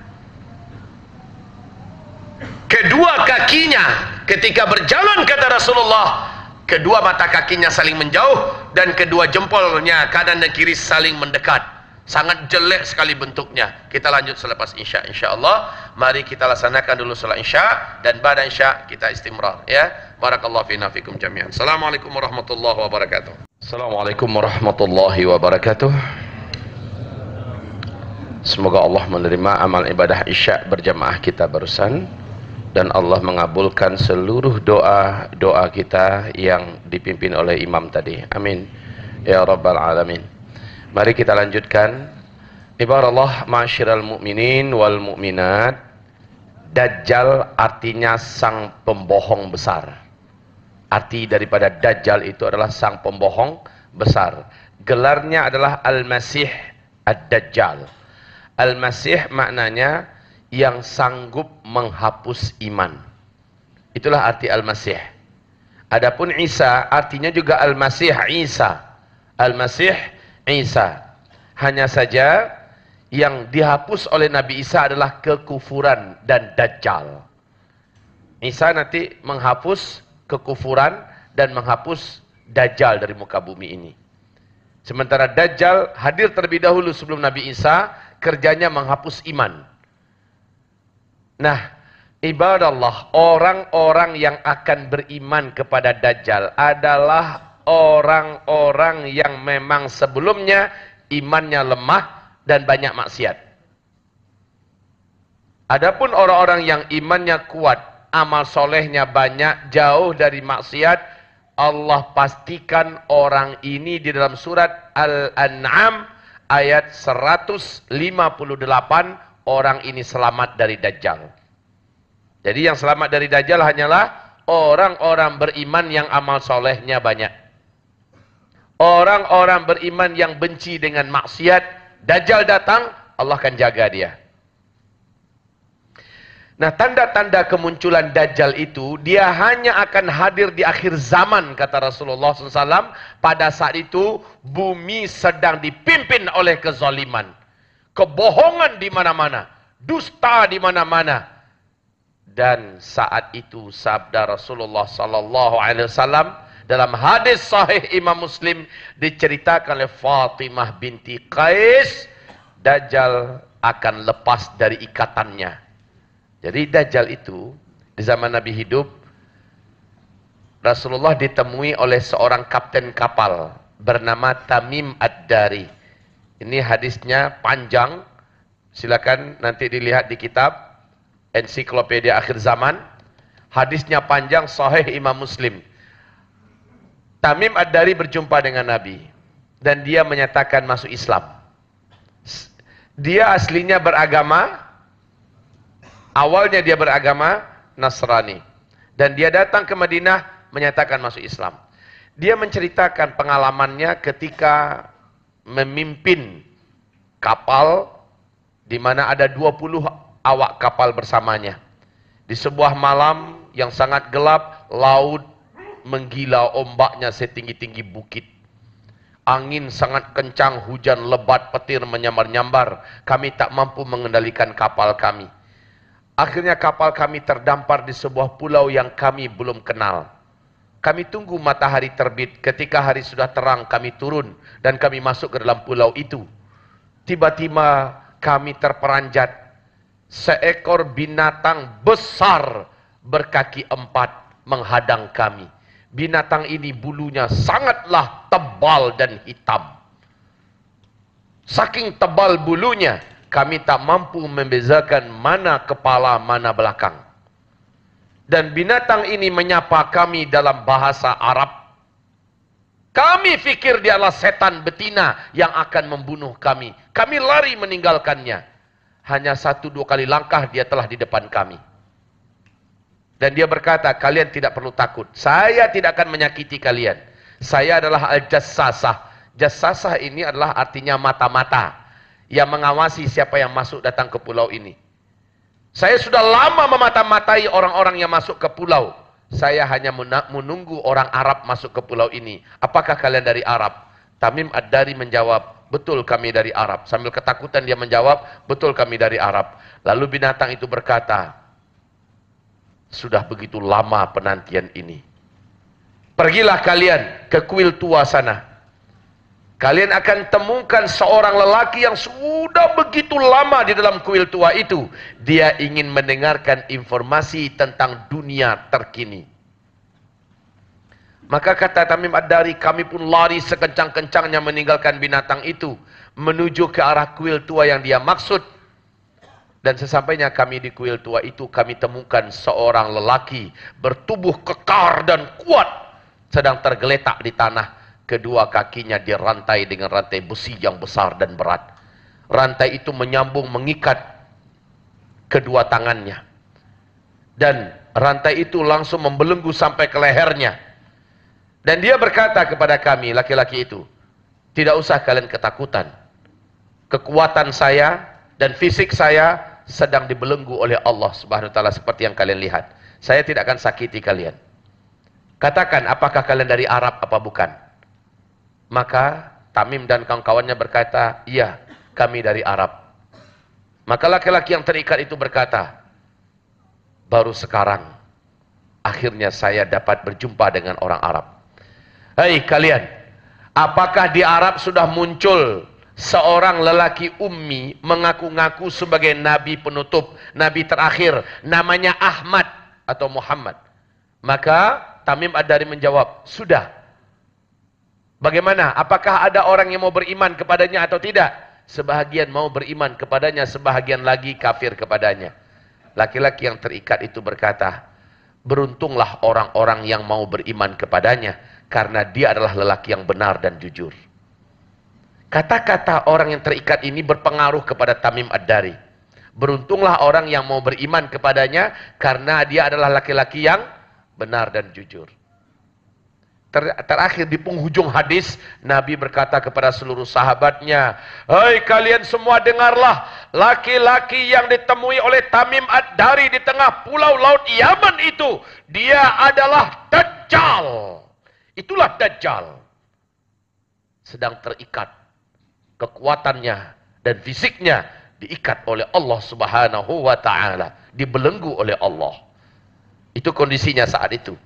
Kedua kakinya ketika berjalan, kata Rasulullah, kedua mata kakinya saling menjauh, dan kedua jempolnya kanan dan kiri saling mendekat. Sangat jelek sekali bentuknya. Kita lanjut selepas isya, insyaallah. Mari kita laksanakan dulu salat isya, dan pada isya kita istimrar, ya. Barakallahu fina fikum jami'an. Assalamualaikum warahmatullahi wabarakatuh. Assalamualaikum warahmatullahi wabarakatuh. Semoga Allah menerima amal ibadah Isya berjamaah kita barusan, dan Allah mengabulkan seluruh doa kita yang dipimpin oleh imam tadi. Amin ya rabbal alamin. Mari kita lanjutkan. Ibarat ma'asyiral mu'minin wal mu'minat. Dajjal artinya sang pembohong besar. Arti daripada Dajjal itu adalah sang pembohong besar. Gelarnya adalah Al-Masih Ad-Dajjal. Al-Masih maknanya yang sanggup menghapus iman. Itulah arti Al-Masih. Adapun Isa artinya juga Al-Masih Isa. Al-Masih Isa. Hanya saja yang dihapus oleh Nabi Isa adalah kekufuran dan Dajjal. Isa nanti menghapus kekufuran dan menghapus Dajjal dari muka bumi ini. Sementara Dajjal hadir terlebih dahulu sebelum Nabi Isa, kerjanya menghapus iman. Nah, ibadallah, orang-orang yang akan beriman kepada Dajjal adalah orang-orang yang memang sebelumnya imannya lemah dan banyak maksiat. Adapun orang-orang yang imannya kuat, amal solehnya banyak, jauh dari maksiat, Allah pastikan orang ini di dalam surat Al-An'am ayat 158, orang ini selamat dari Dajjal. Jadi yang selamat dari Dajjal hanyalah orang-orang beriman yang amal solehnya banyak. Orang-orang beriman yang benci dengan maksiat, Dajjal datang, Allah akan jaga dia. Nah, tanda-tanda kemunculan Dajjal itu, dia hanya akan hadir di akhir zaman, kata Rasulullah SAW. Pada saat itu, bumi sedang dipimpin oleh kezaliman. Kebohongan di mana-mana, dusta di mana-mana. Dan saat itu sabda Rasulullah SAW dalam hadis sahih Imam Muslim diceritakan oleh Fatimah binti Qais, Dajjal akan lepas dari ikatannya. Jadi Dajjal itu di zaman Nabi hidup, Rasulullah ditemui oleh seorang kapten kapal bernama Tamim Ad-Dari. Ini hadisnya panjang, silakan nanti dilihat di kitab Ensiklopedia Akhir Zaman. Hadisnya panjang, sahih Imam Muslim. Tamim Ad-Dari berjumpa dengan Nabi dan dia menyatakan masuk Islam. Dia aslinya awalnya dia beragama Nasrani, dan dia datang ke Madinah menyatakan masuk Islam. Dia menceritakan pengalamannya ketika memimpin kapal di mana ada 20 awak kapal bersamanya. Di sebuah malam yang sangat gelap, laut menggila, ombaknya setinggi-tinggi bukit. Angin sangat kencang, hujan lebat, petir menyambar-nyambar. Kami tak mampu mengendalikan kapal kami. Akhirnya kapal kami terdampar di sebuah pulau yang kami belum kenal. Kami tunggu matahari terbit. Ketika hari sudah terang, kami turun dan kami masuk ke dalam pulau itu. Tiba-tiba kami terperanjat. Seekor binatang besar berkaki 4 menghadang kami. Binatang ini bulunya sangatlah tebal dan hitam. Saking tebal bulunya, kami tak mampu membezakan mana kepala, mana belakang. Dan binatang ini menyapa kami dalam bahasa Arab. Kami fikir dia adalah setan betina yang akan membunuh kami. Kami lari meninggalkannya. Hanya 1-2 kali langkah dia telah di depan kami. Dan dia berkata, kalian tidak perlu takut. Saya tidak akan menyakiti kalian. Saya adalah Al-Jassasah. Jassasah ini adalah artinya mata-mata yang mengawasi siapa yang masuk datang ke pulau ini. Saya sudah lama memata-matai orang-orang yang masuk ke pulau. Saya hanya menunggu orang Arab masuk ke pulau ini. Apakah kalian dari Arab? Tamim Ad-Dari menjawab, betul kami dari Arab. Sambil ketakutan dia menjawab, betul kami dari Arab. Lalu binatang itu berkata, sudah begitu lama penantian ini. Pergilah kalian ke kuil tua sana. Kalian akan temukan seorang lelaki yang sudah begitu lama di dalam kuil tua itu. Dia ingin mendengarkan informasi tentang dunia terkini. Maka kata Tamim Ad-Dari, kami pun lari sekencang-kencangnya meninggalkan binatang itu, menuju ke arah kuil tua yang dia maksud. Dan sesampainya kami di kuil tua itu, kami temukan seorang lelaki bertubuh kekar dan kuat, sedang tergeletak di tanah. Kedua kakinya dirantai dengan rantai besi yang besar dan berat. Rantai itu menyambung mengikat kedua tangannya. Dan rantai itu langsung membelenggu sampai ke lehernya. Dan dia berkata kepada kami, laki-laki itu, tidak usah kalian ketakutan. Kekuatan saya dan fisik saya sedang dibelenggu oleh Allah Subhanahu wa taala seperti yang kalian lihat. Saya tidak akan sakiti kalian. Katakan, apakah kalian dari Arab apa bukan? Maka Tamim dan kawan-kawannya berkata, iya, kami dari Arab. Maka laki-laki yang terikat itu berkata, baru sekarang akhirnya saya dapat berjumpa dengan orang Arab. Hei kalian, apakah di Arab sudah muncul seorang lelaki ummi mengaku-ngaku sebagai nabi penutup, nabi terakhir, namanya Ahmad atau Muhammad? Maka Tamim Ad-Dari menjawab, sudah. Bagaimana? Apakah ada orang yang mau beriman kepadanya atau tidak? Sebahagian mau beriman kepadanya, sebahagian lagi kafir kepadanya. Laki-laki yang terikat itu berkata, beruntunglah orang-orang yang mau beriman kepadanya, karena dia adalah lelaki yang benar dan jujur. Kata-kata orang yang terikat ini berpengaruh kepada Tamim Ad-Dari. Beruntunglah orang yang mau beriman kepadanya, karena dia adalah laki-laki yang benar dan jujur. Terakhir di penghujung hadis, Nabi berkata kepada seluruh sahabatnya, hei kalian semua dengarlah, laki-laki yang ditemui oleh Tamim Ad-Dari di tengah pulau laut Yaman itu, dia adalah Dajjal. Itulah Dajjal. Sedang terikat. Kekuatannya dan fisiknya diikat oleh Allah Subhanahu wa ta'ala. Dibelenggu oleh Allah. Itu kondisinya saat itu.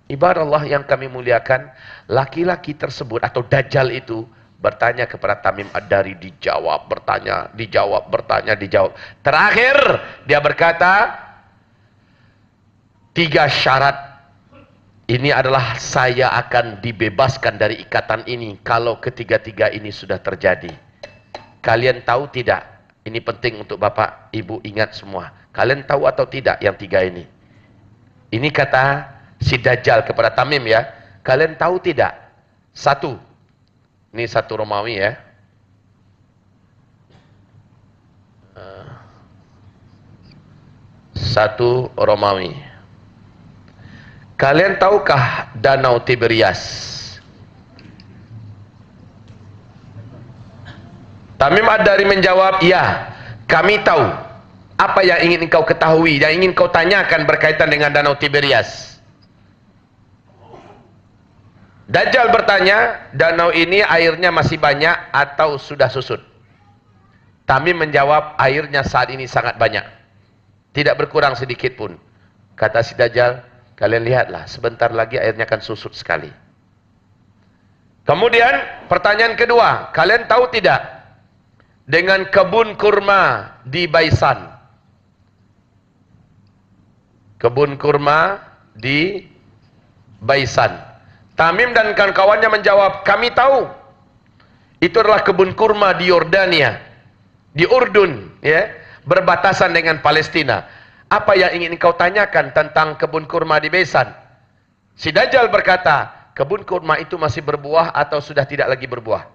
Ibarat Allah yang kami muliakan, laki-laki tersebut atau Dajjal itu bertanya kepada Tamim Ad-Dari, dijawab, bertanya, dijawab, bertanya, dijawab. Terakhir dia berkata, 3 syarat. Ini adalah saya akan dibebaskan dari ikatan ini kalau ketiga-tiga ini sudah terjadi. Kalian tahu tidak? Ini penting untuk Bapak, Ibu ingat semua. Kalian tahu atau tidak yang 3 ini? Ini kata si Dajjal kepada Tamim ya. Kalian tahu tidak? 1. Ini 1 Romawi ya. 1 Romawi. Kalian tahukah Danau Tiberias? Tamim Ad-Dari menjawab, ya, kami tahu. Apa yang ingin engkau ketahui, yang ingin kau tanyakan berkaitan dengan Danau Tiberias? Dajjal bertanya, danau ini airnya masih banyak atau sudah susut? Tamim menjawab, airnya saat ini sangat banyak. Tidak berkurang sedikit pun. Kata si Dajjal, kalian lihatlah, sebentar lagi airnya akan susut sekali. Kemudian, pertanyaan kedua, kalian tahu tidak? Dengan kebun kurma di Baisan. Kebun kurma di Baisan. Tamim dan kawan-kawannya menjawab, kami tahu. Itu adalah kebun kurma di Yordania, di Urdun, ya, berbatasan dengan Palestina. Apa yang ingin kau tanyakan tentang kebun kurma di Baisan? Si Dajjal berkata, kebun kurma itu masih berbuah atau sudah tidak lagi berbuah?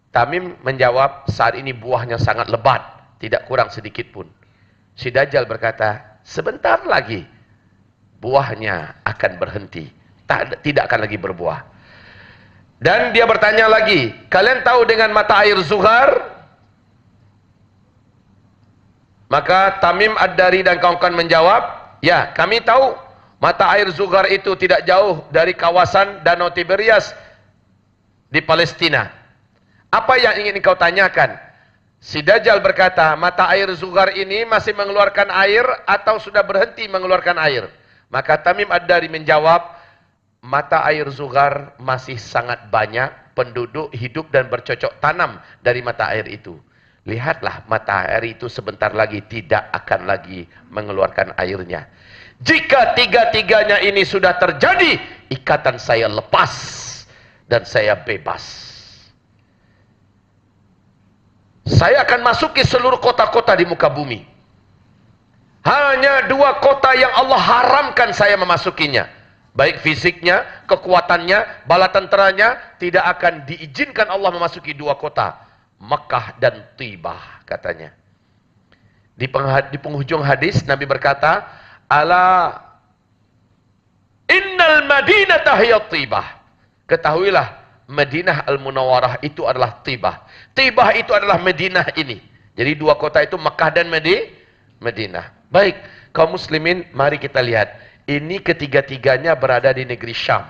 Tamim menjawab, saat ini buahnya sangat lebat, tidak kurang sedikit pun. Si Dajjal berkata, sebentar lagi buahnya akan berhenti, tidak akan lagi berbuah. Dan dia bertanya lagi, kalian tahu dengan mata air Zuhar? Maka Tamim Ad-Dari dan kawan-kawan menjawab, ya, kami tahu mata air Zuhar itu tidak jauh dari kawasan Danau Tiberias di Palestina. Apa yang ingin kau tanyakan? Si Dajjal berkata, mata air Zuhar ini masih mengeluarkan air atau sudah berhenti mengeluarkan air? Maka Tamim Ad-Dari menjawab, mata air Zuhar masih sangat banyak penduduk hidup dan bercocok tanam dari mata air itu. Lihatlah, mata air itu sebentar lagi tidak akan lagi mengeluarkan airnya. Jika tiga-tiganya ini sudah terjadi, ikatan saya lepas dan saya bebas. Saya akan masuki seluruh kota-kota di muka bumi. Hanya 2 kota yang Allah haramkan saya memasukinya. Baik fisiknya, kekuatannya, bala tenteranya, tidak akan diizinkan Allah memasuki 2 kota. Mekah dan Tibah, katanya. Di penghujung hadis, Nabi berkata, ala innal madinata hiya Tibah. Ketahuilah, Madinah Al-Munawwarah itu adalah Tibah. Tibah itu adalah Madinah ini. Jadi 2 kota itu Mekah dan Madinah. Baik, kaum muslimin, mari kita lihat. Ini ketiga-tiganya berada di negeri Syam.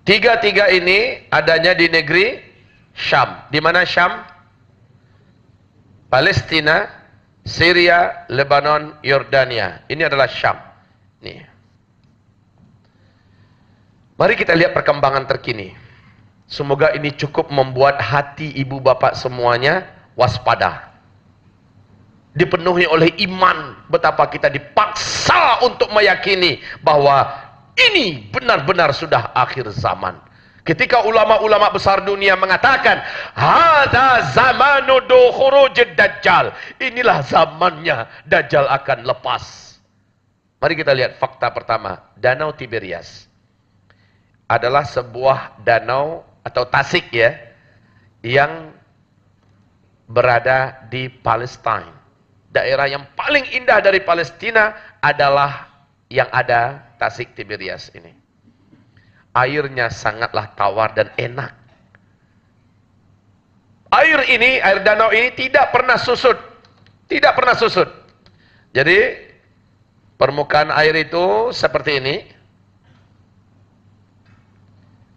Tiga-tiga ini adanya di negeri Syam. Di mana Syam? Palestina, Syria, Lebanon, Yordania. Ini adalah Syam. Nih. Mari kita lihat perkembangan terkini. Semoga ini cukup membuat hati ibu bapak semuanya waspada. Dipenuhi oleh iman, betapa kita dipaksa untuk meyakini bahwa ini benar-benar sudah akhir zaman. Ketika ulama-ulama besar dunia mengatakan, "Hadza zamanu khurujid dajjal." Inilah zamannya Dajjal akan lepas. Mari kita lihat fakta pertama. Danau Tiberias adalah sebuah danau atau tasik ya, yang berada di Palestina. Daerah yang paling indah dari Palestina adalah yang ada Tasik Tiberias ini. Airnya sangatlah tawar dan enak. Air danau ini tidak pernah susut. Tidak pernah susut. Jadi, permukaan air itu seperti ini.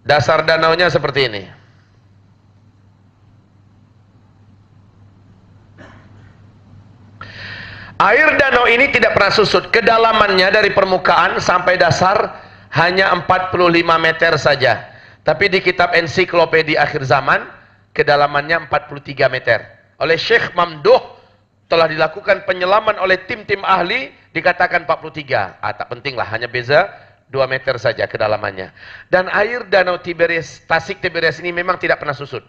Dasar danaunya seperti ini. Air danau ini tidak pernah susut. Kedalamannya dari permukaan sampai dasar hanya 45 meter saja. Tapi di kitab ensiklopedia akhir zaman, kedalamannya 43 meter. Oleh Syekh Mamduh telah dilakukan penyelaman oleh tim-tim ahli, dikatakan 43. Tak pentinglah, hanya beza 2 meter saja kedalamannya. Dan air danau Tiberias, Tasik Tiberias ini memang tidak pernah susut.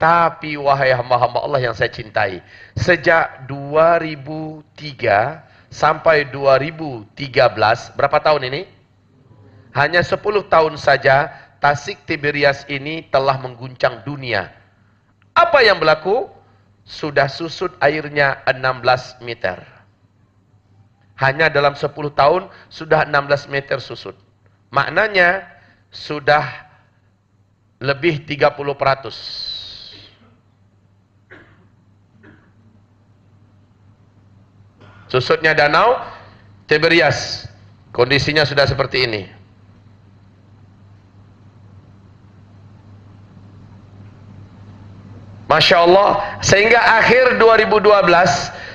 Tapi wahai hamba-hamba Allah yang saya cintai, sejak 2003 sampai 2013, berapa tahun ini? Hanya 10 tahun saja Tasik Tiberias ini telah mengguncang dunia. Apa yang berlaku? Sudah susut airnya 16 meter. Hanya dalam 10 tahun sudah 16 meter susut. Maknanya sudah lebih 30%. Susutnya danau Tiberias. Kondisinya sudah seperti ini. Masya Allah, sehingga akhir 2012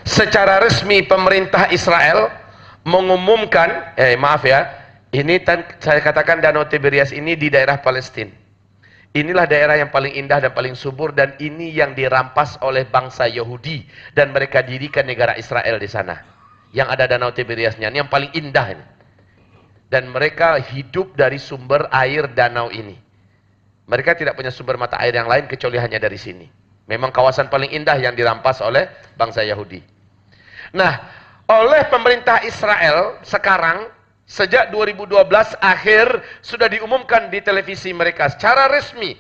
secara resmi pemerintah Israel mengumumkan, ini saya katakan danau Tiberias ini di daerah Palestina. Inilah daerah yang paling indah dan paling subur, dan ini yang dirampas oleh bangsa Yahudi dan mereka dirikan negara Israel di sana. Yang ada danau Tiberiasnya, ini yang paling indah ini. Dan mereka hidup dari sumber air danau ini. Mereka tidak punya sumber mata air yang lain kecuali hanya dari sini. Memang kawasan paling indah yang dirampas oleh bangsa Yahudi. Nah, oleh pemerintah Israel sekarang, sejak 2012 akhir sudah diumumkan di televisi mereka secara resmi.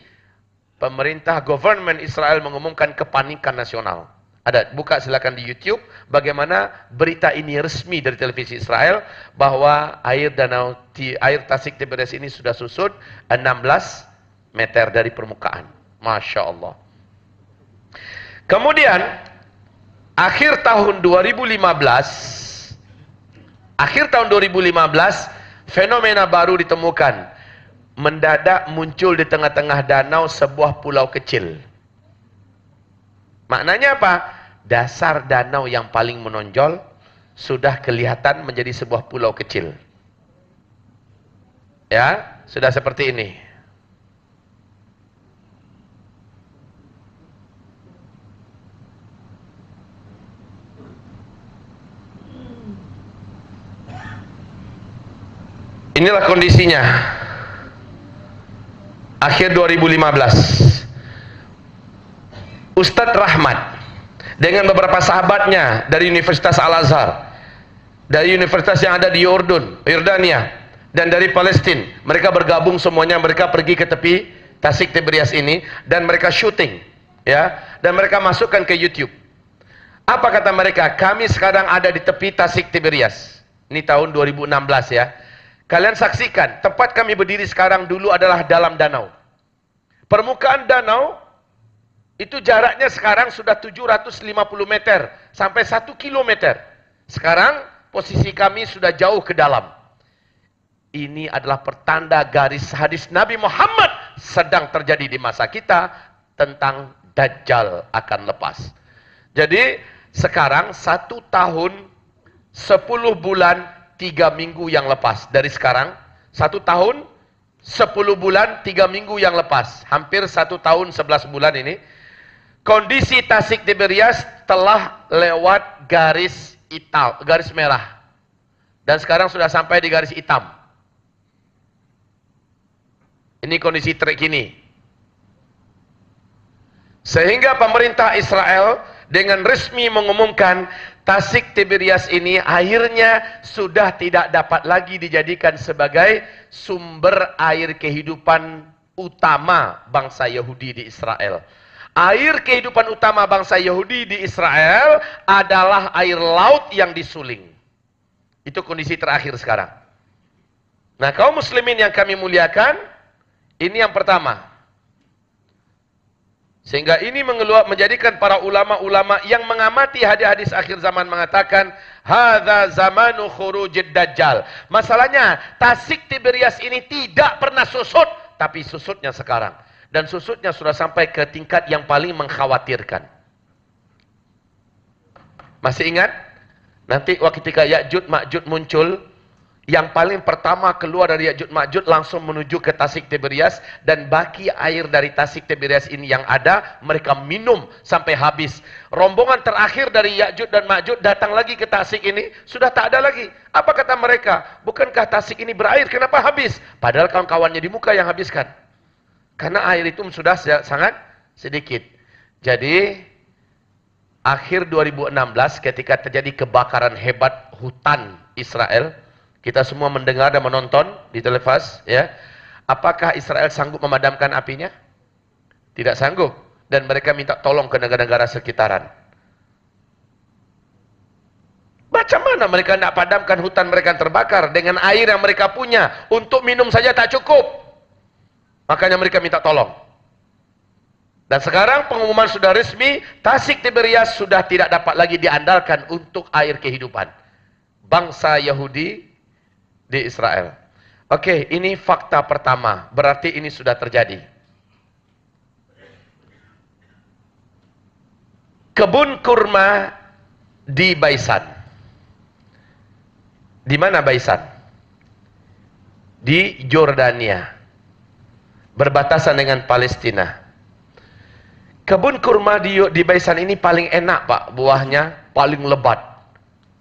Pemerintah government Israel mengumumkan kepanikan nasional. Ada, buka silakan di YouTube bagaimana berita ini resmi dari televisi Israel bahwa air Tasik Tiberias ini sudah susut 16 meter dari permukaan. Masya Allah. Kemudian akhir tahun 2015 fenomena baru ditemukan. Mendadak muncul di tengah-tengah danau sebuah pulau kecil. Maknanya apa? Dasar danau yang paling menonjol sudah kelihatan menjadi sebuah pulau kecil. Ya, sudah seperti ini. Inilah kondisinya akhir 2015. Ustadz Rahmat dengan beberapa sahabatnya dari Universitas Al-Azhar, dari universitas yang ada di Yordania, dan dari Palestina, mereka bergabung semuanya. Mereka pergi ke tepi Tasik Tiberias ini dan mereka syuting, ya, dan mereka masukkan ke YouTube. Apa kata mereka? Kami sekarang ada di tepi Tasik Tiberias. Ini tahun 2016 ya. Kalian saksikan, tempat kami berdiri sekarang dulu adalah dalam danau. Permukaan danau itu jaraknya sekarang sudah 750 meter sampai 1 kilometer. Sekarang posisi kami sudah jauh ke dalam. Ini adalah pertanda garis hadis Nabi Muhammad sedang terjadi di masa kita tentang Dajjal akan lepas. Jadi sekarang 1 tahun 10 bulan 3 minggu yang lepas dari sekarang. 1 tahun 10 bulan 3 minggu yang lepas, hampir 1 tahun 11 bulan ini, kondisi Tasik Tiberias telah lewat garis hitam, garis merah, dan sekarang sudah sampai di garis hitam. Ini kondisi terkini. Sehingga pemerintah Israel dengan resmi mengumumkan Tasik Tiberias ini akhirnya sudah tidak dapat lagi dijadikan sebagai sumber air kehidupan utama bangsa Yahudi di Israel. Air kehidupan utama bangsa Yahudi di Israel adalah air laut yang disuling. Itu kondisi terakhir sekarang. Nah, kaum muslimin yang kami muliakan, ini yang pertama. Sehingga ini menjadikan para ulama-ulama yang mengamati hadis-hadis akhir zaman mengatakan, hadza zamanu khurujid dajjal. Masalahnya, Tasik Tiberias ini tidak pernah susut, tapi susutnya sekarang. Dan susutnya sudah sampai ke tingkat yang paling mengkhawatirkan. Masih ingat? Nanti ketika Ya'juj Ma'juj muncul, yang paling pertama keluar dari Ya'juj Ma'juj langsung menuju ke Tasik Tiberias, dan baki air dari Tasik Tiberias ini yang ada mereka minum sampai habis. Rombongan terakhir dari Ya'juj dan Ma'juj datang lagi ke Tasik ini, sudah tak ada lagi. Apa kata mereka? Bukankah Tasik ini berair, kenapa habis? Padahal kawan-kawannya di muka yang habiskan. Karena air itu sudah sangat sedikit. Jadi akhir 2016 ketika terjadi kebakaran hebat hutan Israel, kita semua mendengar dan menonton di televisi, ya. Apakah Israel sanggup memadamkan apinya? Tidak sanggup. Dan mereka minta tolong ke negara-negara sekitaran. Macam mana mereka tidak padamkan hutan mereka yang terbakar dengan air yang mereka punya? Untuk minum saja tak cukup. Makanya mereka minta tolong. Dan sekarang pengumuman sudah resmi, Tasik Tiberias sudah tidak dapat lagi diandalkan untuk air kehidupan bangsa Yahudi di Israel. Oke, ini fakta pertama. Berarti ini sudah terjadi. Kebun kurma di Baisan. Di mana Baisan? Di Yordania. Berbatasan dengan Palestina. Kebun kurma di Baisan ini paling enak, Pak. Buahnya paling lebat.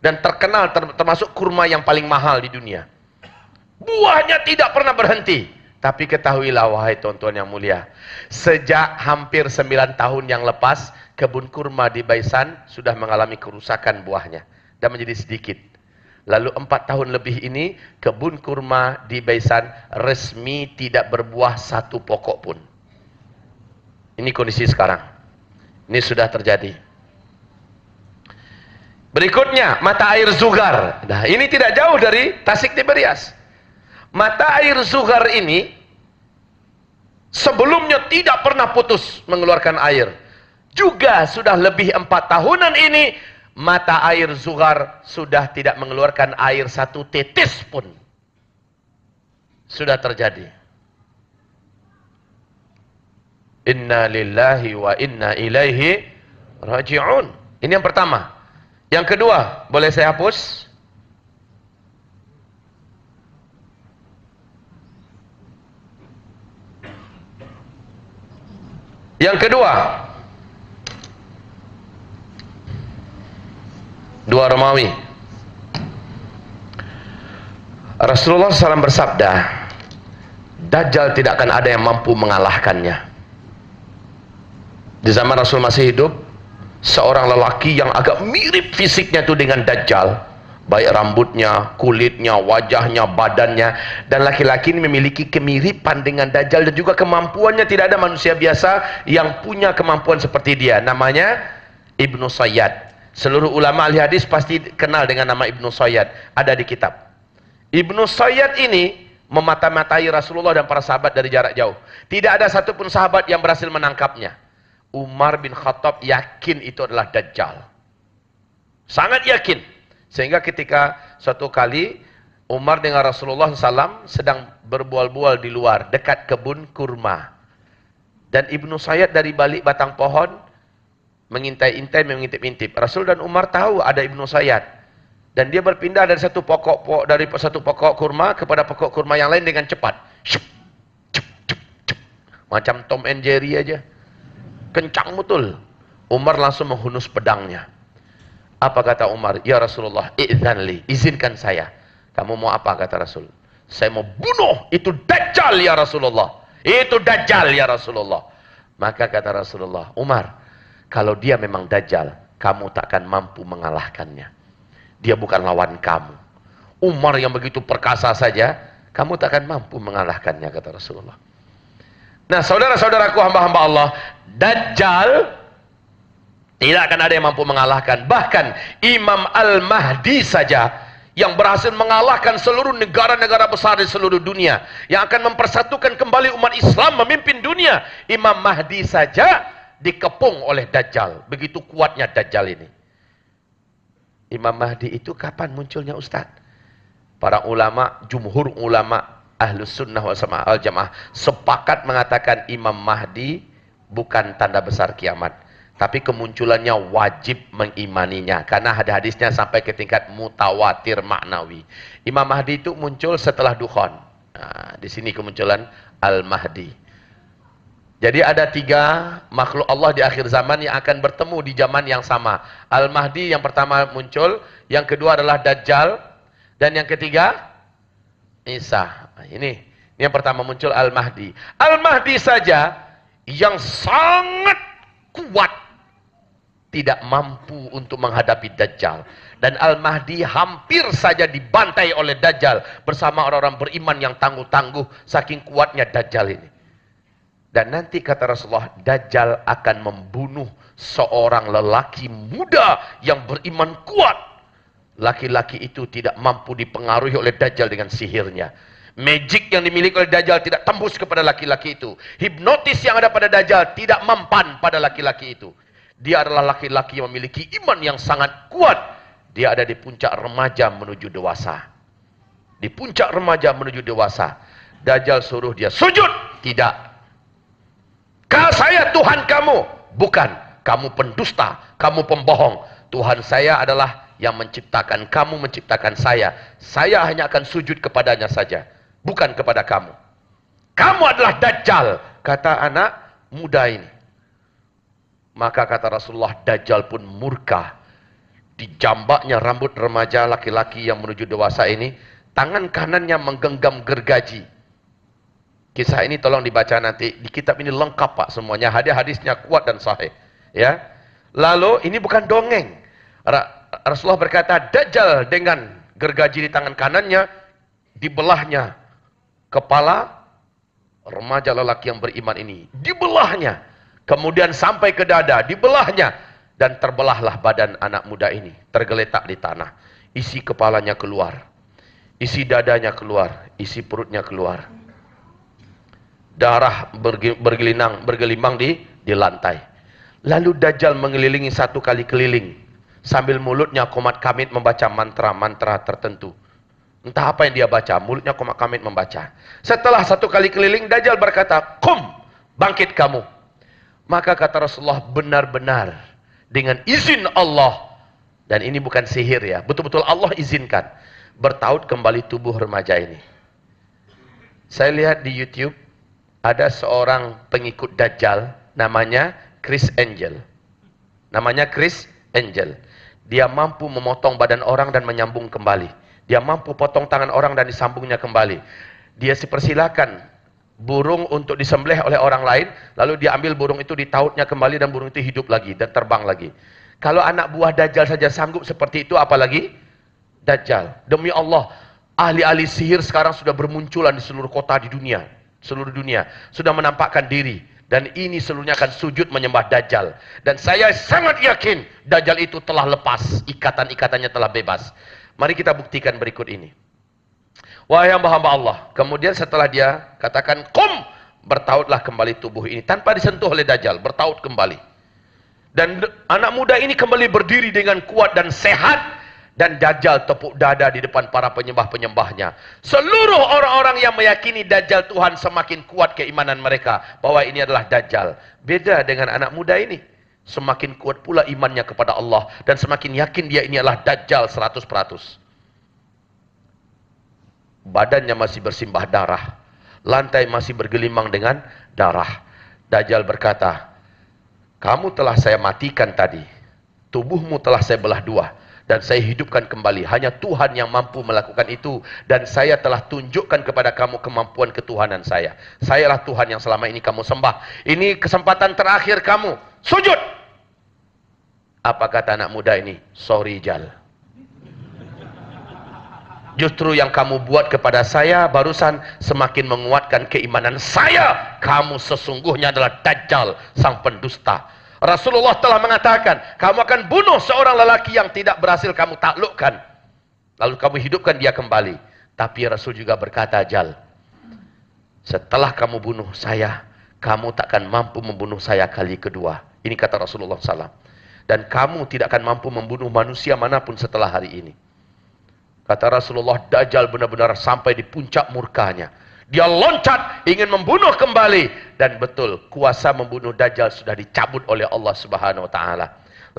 Dan terkenal termasuk kurma yang paling mahal di dunia. Buahnya tidak pernah berhenti. Tapi ketahuilah wahai tuan-tuan yang mulia, sejak hampir 9 tahun yang lepas, kebun kurma di Baisan sudah mengalami kerusakan buahnya dan menjadi sedikit. Lalu 4 tahun lebih ini, kebun kurma di Baisan resmi tidak berbuah 1 pokok pun. Ini kondisi sekarang. Ini sudah terjadi. Berikutnya, mata air Zugar. Nah, ini tidak jauh dari Tasik Tiberias. Mata air Zugar ini sebelumnya tidak pernah putus mengeluarkan air. Juga sudah lebih 4 tahunan ini mata air Zugar sudah tidak mengeluarkan air 1 tetes pun. Sudah terjadi. Inna lillahi wa inna ilaihi raji'un. Ini yang pertama. Yang kedua, boleh saya hapus? Yang kedua, 2 Romawi. Rasulullah SAW bersabda, Dajjal tidak akan ada yang mampu mengalahkannya. Di zaman Rasul masih hidup, seorang lelaki yang agak mirip fisiknya itu dengan Dajjal, baik rambutnya, kulitnya, wajahnya, badannya, dan laki-laki ini memiliki kemiripan dengan Dajjal dan juga kemampuannya. Tidak ada manusia biasa yang punya kemampuan seperti dia. Namanya Ibnu Sayyad. Seluruh ulama ahli hadis pasti kenal dengan nama Ibnu Sayyad, ada di kitab. Ibnu Sayyad ini memata-matai Rasulullah dan para sahabat dari jarak jauh. Tidak ada satupun sahabat yang berhasil menangkapnya. Umar bin Khattab yakin itu adalah Dajjal, sangat yakin. Sehingga ketika suatu kali Umar dengan Rasulullah SAW sedang berbual-bual di luar dekat kebun kurma, dan Ibnu Sayyad dari balik batang pohon mengintai-intai, mengintip-intip. Rasul dan Umar tahu ada Ibnu Sayyad, dan dia berpindah dari satu pokok kurma kepada pokok kurma yang lain dengan cepat. Shup, shup, shup, shup. Macam Tom and Jerry aja, kencang betul. Umar langsung menghunus pedangnya. Apa kata Umar? Ya Rasulullah, i'dzanli, izinkan saya. Kamu mau apa? Kata Rasul. Saya mau bunuh itu Dajjal ya Rasulullah. Itu Dajjal ya Rasulullah. Maka kata Rasulullah, Umar, kalau dia memang Dajjal, kamu takkan mampu mengalahkannya. Dia bukan lawan kamu. Umar yang begitu perkasa saja, kamu takkan mampu mengalahkannya, kata Rasulullah. Nah, saudara-saudaraku, hamba-hamba Allah, Dajjal tidak akan ada yang mampu mengalahkan. Bahkan Imam Al-Mahdi saja yang berhasil mengalahkan seluruh negara-negara besar di seluruh dunia, yang akan mempersatukan kembali umat Islam, memimpin dunia, Imam Mahdi saja dikepung oleh Dajjal. Begitu kuatnya Dajjal ini. Imam Mahdi itu kapan munculnya, Ustaz? Para ulama, jumhur ulama Ahlus Sunnah wal Jamaah sepakat mengatakan Imam Mahdi bukan tanda besar kiamat, tapi kemunculannya wajib mengimaninya, karena ada hadisnya sampai ke tingkat mutawatir maknawi. Imam Mahdi itu muncul setelah Dukhan. Nah, di sini kemunculan Al-Mahdi. Jadi ada 3 makhluk Allah di akhir zaman yang akan bertemu di zaman yang sama. Al-Mahdi yang pertama muncul, yang kedua adalah Dajjal, dan yang ketiga Isa. Nah, ini yang pertama muncul Al-Mahdi. Al-Mahdi saja yang sangat kuat tidak mampu untuk menghadapi Dajjal, dan Al-Mahdi hampir saja dibantai oleh Dajjal bersama orang-orang beriman yang tangguh-tangguh, saking kuatnya Dajjal ini. Dan nanti kata Rasulullah, Dajjal akan membunuh seorang lelaki muda yang beriman kuat. Laki-laki itu tidak mampu dipengaruhi oleh Dajjal dengan sihirnya. Magic yang dimiliki oleh Dajjal tidak tembus kepada laki-laki itu. Hipnotis yang ada pada Dajjal tidak mempan pada laki-laki itu. Dia adalah laki-laki yang memiliki iman yang sangat kuat. Dia ada di puncak remaja menuju dewasa. Di puncak remaja menuju dewasa. Dajjal suruh dia sujud. Tidak. Saya Tuhan kamu. Bukan. Kamu pendusta. Kamu pembohong. Tuhan saya adalah yang menciptakan. Kamu menciptakan saya. Saya hanya akan sujud kepadanya saja, bukan kepada kamu. Kamu adalah Dajjal, kata anak muda ini. Maka kata Rasulullah, Dajjal pun murka. Dijambaknya rambut remaja laki-laki yang menuju dewasa ini. Tangan kanannya menggenggam gergaji. Kisah ini tolong dibaca nanti. Di kitab ini lengkap Pak semuanya. Hadis-hadisnya kuat dan sahih. Ya. Lalu ini bukan dongeng. Rasulullah berkata, Dajjal dengan gergaji di tangan kanannya, dibelahnya kepala remaja lelaki yang beriman ini. Dibelahnya. Kemudian sampai ke dada, dibelahnya. Dan terbelahlah badan anak muda ini. Tergeletak di tanah. Isi kepalanya keluar. Isi dadanya keluar. Isi perutnya keluar. Darah bergelimang di lantai. Lalu Dajjal mengelilingi 1 kali keliling. Sambil mulutnya komat kamit membaca mantra-mantra tertentu. Entah apa yang dia baca, mulutnya komat kamit membaca. Setelah 1 kali keliling, Dajjal berkata, "Qum, bangkit kamu." Maka kata Rasulullah, benar-benar dengan izin Allah, dan ini bukan sihir ya, betul-betul Allah izinkan, bertaut kembali tubuh remaja ini. Saya lihat di YouTube, ada seorang pengikut Dajjal, namanya Chris Angel. Namanya Chris Angel. Dia mampu memotong badan orang dan menyambung kembali. Dia mampu potong tangan orang dan disambungnya kembali. Dia dipersilakan burung untuk disembelih oleh orang lain, lalu dia ambil burung itu, ditautnya kembali, dan burung itu hidup lagi dan terbang lagi. Kalau anak buah Dajjal saja sanggup seperti itu, apalagi Dajjal. Demi Allah, ahli-ahli sihir sekarang sudah bermunculan di seluruh kota di dunia, seluruh dunia sudah menampakkan diri, dan ini seluruhnya akan sujud menyembah Dajjal. Dan saya sangat yakin Dajjal itu telah lepas, ikatan-ikatannya telah bebas. Mari kita buktikan berikut ini. Wahai hamba-hamba Allah, kemudian setelah dia katakan qum, bertautlah kembali tubuh ini tanpa disentuh oleh Dajjal, bertaut kembali. Dan anak muda ini kembali berdiri dengan kuat dan sehat, dan Dajjal tepuk dada di depan para penyembah-penyembahnya. Seluruh orang-orang yang meyakini Dajjal Tuhan semakin kuat keimanan mereka bahwa ini adalah Dajjal. Beda dengan anak muda ini, semakin kuat pula imannya kepada Allah dan semakin yakin dia ini adalah Dajjal 100%. Badannya masih bersimbah darah, lantai masih bergelimang dengan darah. Dajjal berkata, kamu telah saya matikan tadi, tubuhmu telah saya belah dua, dan saya hidupkan kembali. Hanya Tuhan yang mampu melakukan itu, dan saya telah tunjukkan kepada kamu kemampuan ketuhanan saya. Sayalah Tuhan yang selama ini kamu sembah. Ini kesempatan terakhir kamu, sujud. Apa kata anak muda ini? Sorry Jal, justru yang kamu buat kepada saya barusan semakin menguatkan keimanan saya. Kamu sesungguhnya adalah Dajjal, sang pendusta. Rasulullah telah mengatakan, kamu akan bunuh seorang lelaki yang tidak berhasil kamu taklukkan, lalu kamu hidupkan dia kembali. Tapi Rasul juga berkata, Jal, setelah kamu bunuh saya, kamu takkan mampu membunuh saya kali kedua. Ini kata Rasulullah SAW. Dan kamu tidak akan mampu membunuh manusia manapun setelah hari ini. Kata Rasulullah, Dajjal benar-benar sampai di puncak murkanya. Dia loncat, ingin membunuh kembali. Dan betul, kuasa membunuh Dajjal sudah dicabut oleh Allah Subhanahu wa Ta'ala.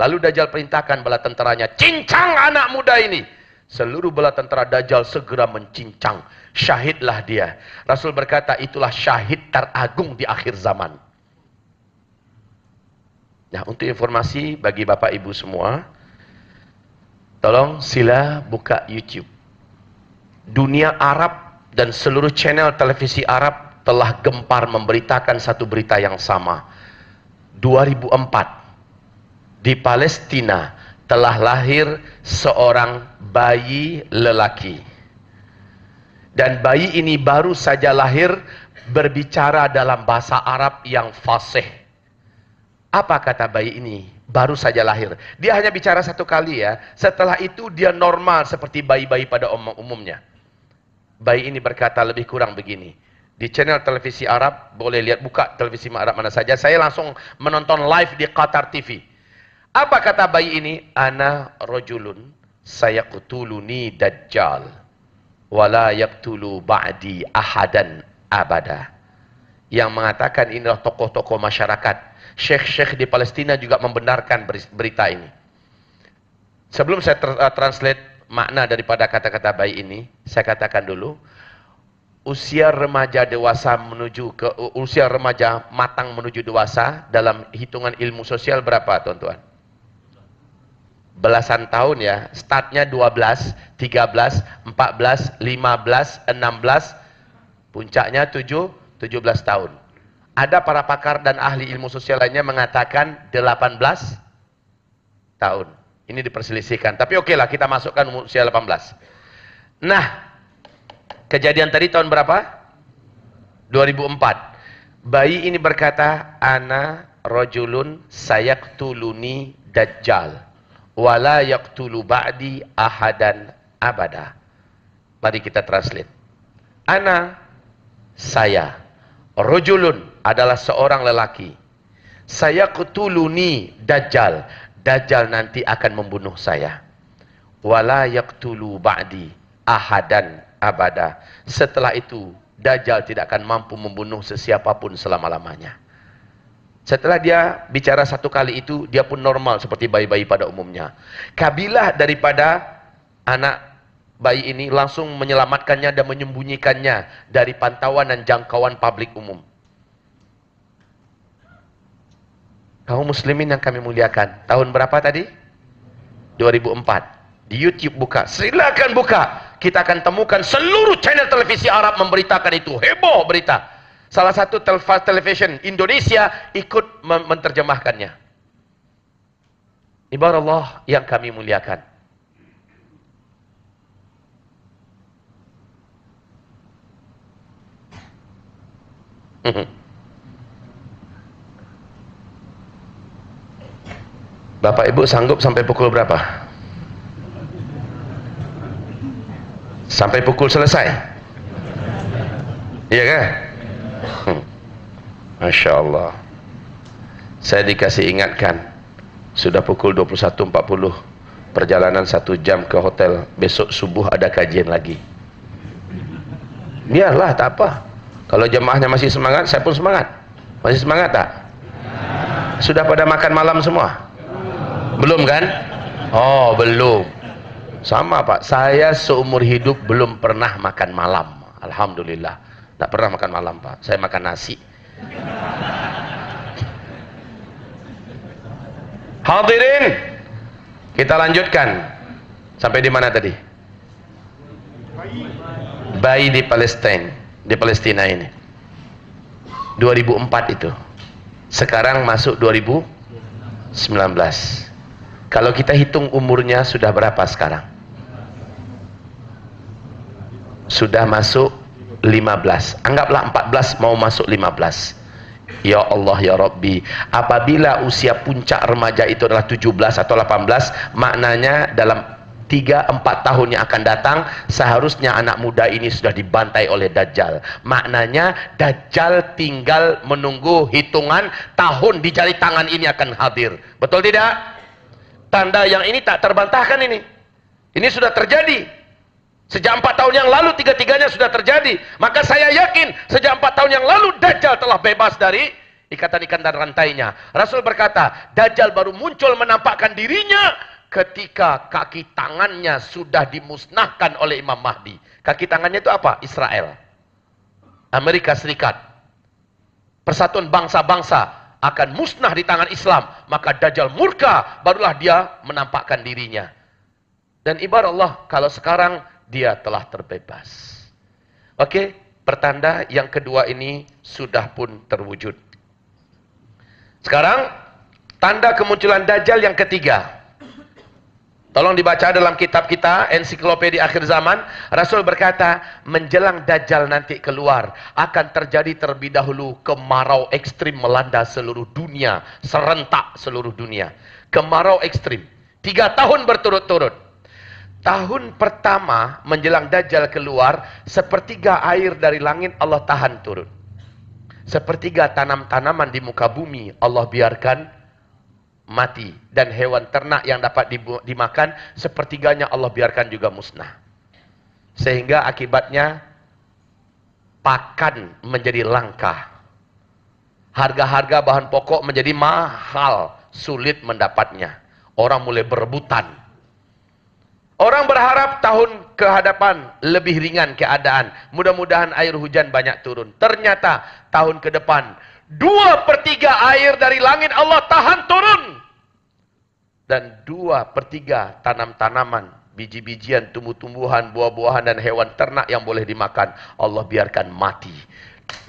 Lalu Dajjal perintahkan bala tentaranya, cincang anak muda ini. Seluruh bala tentara Dajjal segera mencincang. Syahidlah dia. Rasul berkata, itulah syahid teragung di akhir zaman. Nah, untuk informasi bagi Bapak Ibu semua, tolong sila buka YouTube. Dunia Arab dan seluruh channel televisi Arab telah gempar memberitakan satu berita yang sama. 2004 di Palestina telah lahir seorang bayi lelaki. Dan bayi ini baru saja lahir berbicara dalam bahasa Arab yang fasih. Apa kata bayi ini? Baru saja lahir. Dia hanya bicara satu kali ya. Setelah itu dia normal seperti bayi-bayi pada umumnya. Bayi ini berkata lebih kurang begini. Di channel televisi Arab, boleh lihat, buka televisi Arab mana saja. Saya langsung menonton live di Qatar TV. Apa kata bayi ini? Ana rajulun sayaqtuluni Dajjal wala yaqtulu ba'di ahadan abada. Yang mengatakan inilah tokoh-tokoh masyarakat. Syekh-syekh di Palestina juga membenarkan berita ini. Sebelum saya translate makna daripada kata-kata bayi ini, saya katakan dulu, usia remaja dewasa menuju ke usia remaja matang menuju dewasa dalam hitungan ilmu sosial berapa, tuan-tuan? Belasan tahun ya. Startnya 12, 13, 14, 15, 16, puncaknya 17 tahun. Ada para pakar dan ahli ilmu sosial lainnya mengatakan 18 tahun. Ini diperselisihkan. Tapi oke lah, kita masukkan usia 18. Nah, kejadian tadi tahun berapa? 2004. Bayi ini berkata, Ana rajulun sayaktuluni Dajjal wala yaqtulu ba'di ahadan abada. Mari kita translate. Ana, saya, rajulun adalah seorang lelaki. Sayaqtuluni Dajjal. Dajjal nanti akan membunuh saya. Wala yaqtulu ba'di ahadan abada. Setelah itu Dajjal tidak akan mampu membunuh sesiapapun selama-lamanya. Setelah dia bicara satu kali itu, dia pun normal seperti bayi-bayi pada umumnya. Kabilah daripada anak bayi ini langsung menyelamatkannya dan menyembunyikannya dari pantauan dan jangkauan publik umum. Kaum muslimin yang kami muliakan, tahun berapa tadi? 2004. Di YouTube buka, silakan buka. kita akan temukan seluruh channel televisi Arab memberitakan itu. Heboh berita. Salah satu television Indonesia ikut menerjemahkannya. Ibarat Allah yang kami muliakan. Bapak Ibu sanggup sampai pukul berapa? Sampai pukul selesai? Iya kan? Masya Allah. Saya dikasih ingatkan, sudah pukul 21.40, perjalanan 1 jam ke hotel, besok subuh ada kajian lagi. Biarlah, tak apa. Kalau jemaahnya masih semangat, saya pun semangat. Masih semangat tak? Sudah pada makan malam semua? Belum kan? Oh, belum. Sama Pak, saya seumur hidup belum pernah makan malam. Alhamdulillah, tak pernah makan malam Pak. Saya makan nasi. Hadirin, kita lanjutkan. Sampai di mana tadi? Bayi di Palestina, di Palestina ini. 2004 itu. Sekarang masuk 2019. Kalau kita hitung umurnya sudah berapa sekarang? Sudah masuk 15. Anggaplah 14 mau masuk 15. Ya Allah ya Rabbi, apabila usia puncak remaja itu adalah 17 atau 18, maknanya dalam 3-4 tahun yang akan datang seharusnya anak muda ini sudah dibantai oleh Dajjal. Maknanya Dajjal tinggal menunggu hitungan tahun di jari tangan ini akan hadir. Betul tidak? Tanda yang ini tak terbantahkan ini. Ini sudah terjadi. Sejak 4 tahun yang lalu tiga-tiganya sudah terjadi. Maka saya yakin sejak 4 tahun yang lalu Dajjal telah bebas dari ikatan-ikatan rantainya. Rasul berkata, Dajjal baru muncul menampakkan dirinya ketika kaki tangannya sudah dimusnahkan oleh Imam Mahdi. Kaki tangannya itu apa? Israel, Amerika Serikat, persatuan bangsa-bangsa akan musnah di tangan Islam. Maka Dajjal murka, barulah dia menampakkan dirinya. Dan ibarat Allah, kalau sekarang dia telah terbebas. Oke, pertanda yang kedua ini sudah pun terwujud. Sekarang tanda kemunculan Dajjal yang ketiga. Tolong dibaca dalam kitab kita, ensiklopedia akhir zaman. Rasul berkata, menjelang Dajjal nanti keluar, akan terjadi terlebih dahulu kemarau ekstrim melanda seluruh dunia, serentak seluruh dunia. Kemarau ekstrim, 3 tahun berturut-turut. Tahun pertama menjelang Dajjal keluar, sepertiga air dari langit Allah tahan turun. Sepertiga tanam-tanaman di muka bumi Allah biarkan mati, dan hewan ternak yang dapat dimakan sepertiganya Allah biarkan juga musnah. Sehingga akibatnya pakan menjadi langka, harga-harga bahan pokok menjadi mahal, sulit mendapatnya. Orang mulai berebutan. Orang berharap tahun kehadapan lebih ringan keadaan, mudah-mudahan air hujan banyak turun. Ternyata tahun ke depan 2/3 air dari langit Allah tahan turun. Dan 2/3 tanam-tanaman, biji-bijian, tumbuh-tumbuhan, buah-buahan, dan hewan ternak yang boleh dimakan, Allah biarkan mati.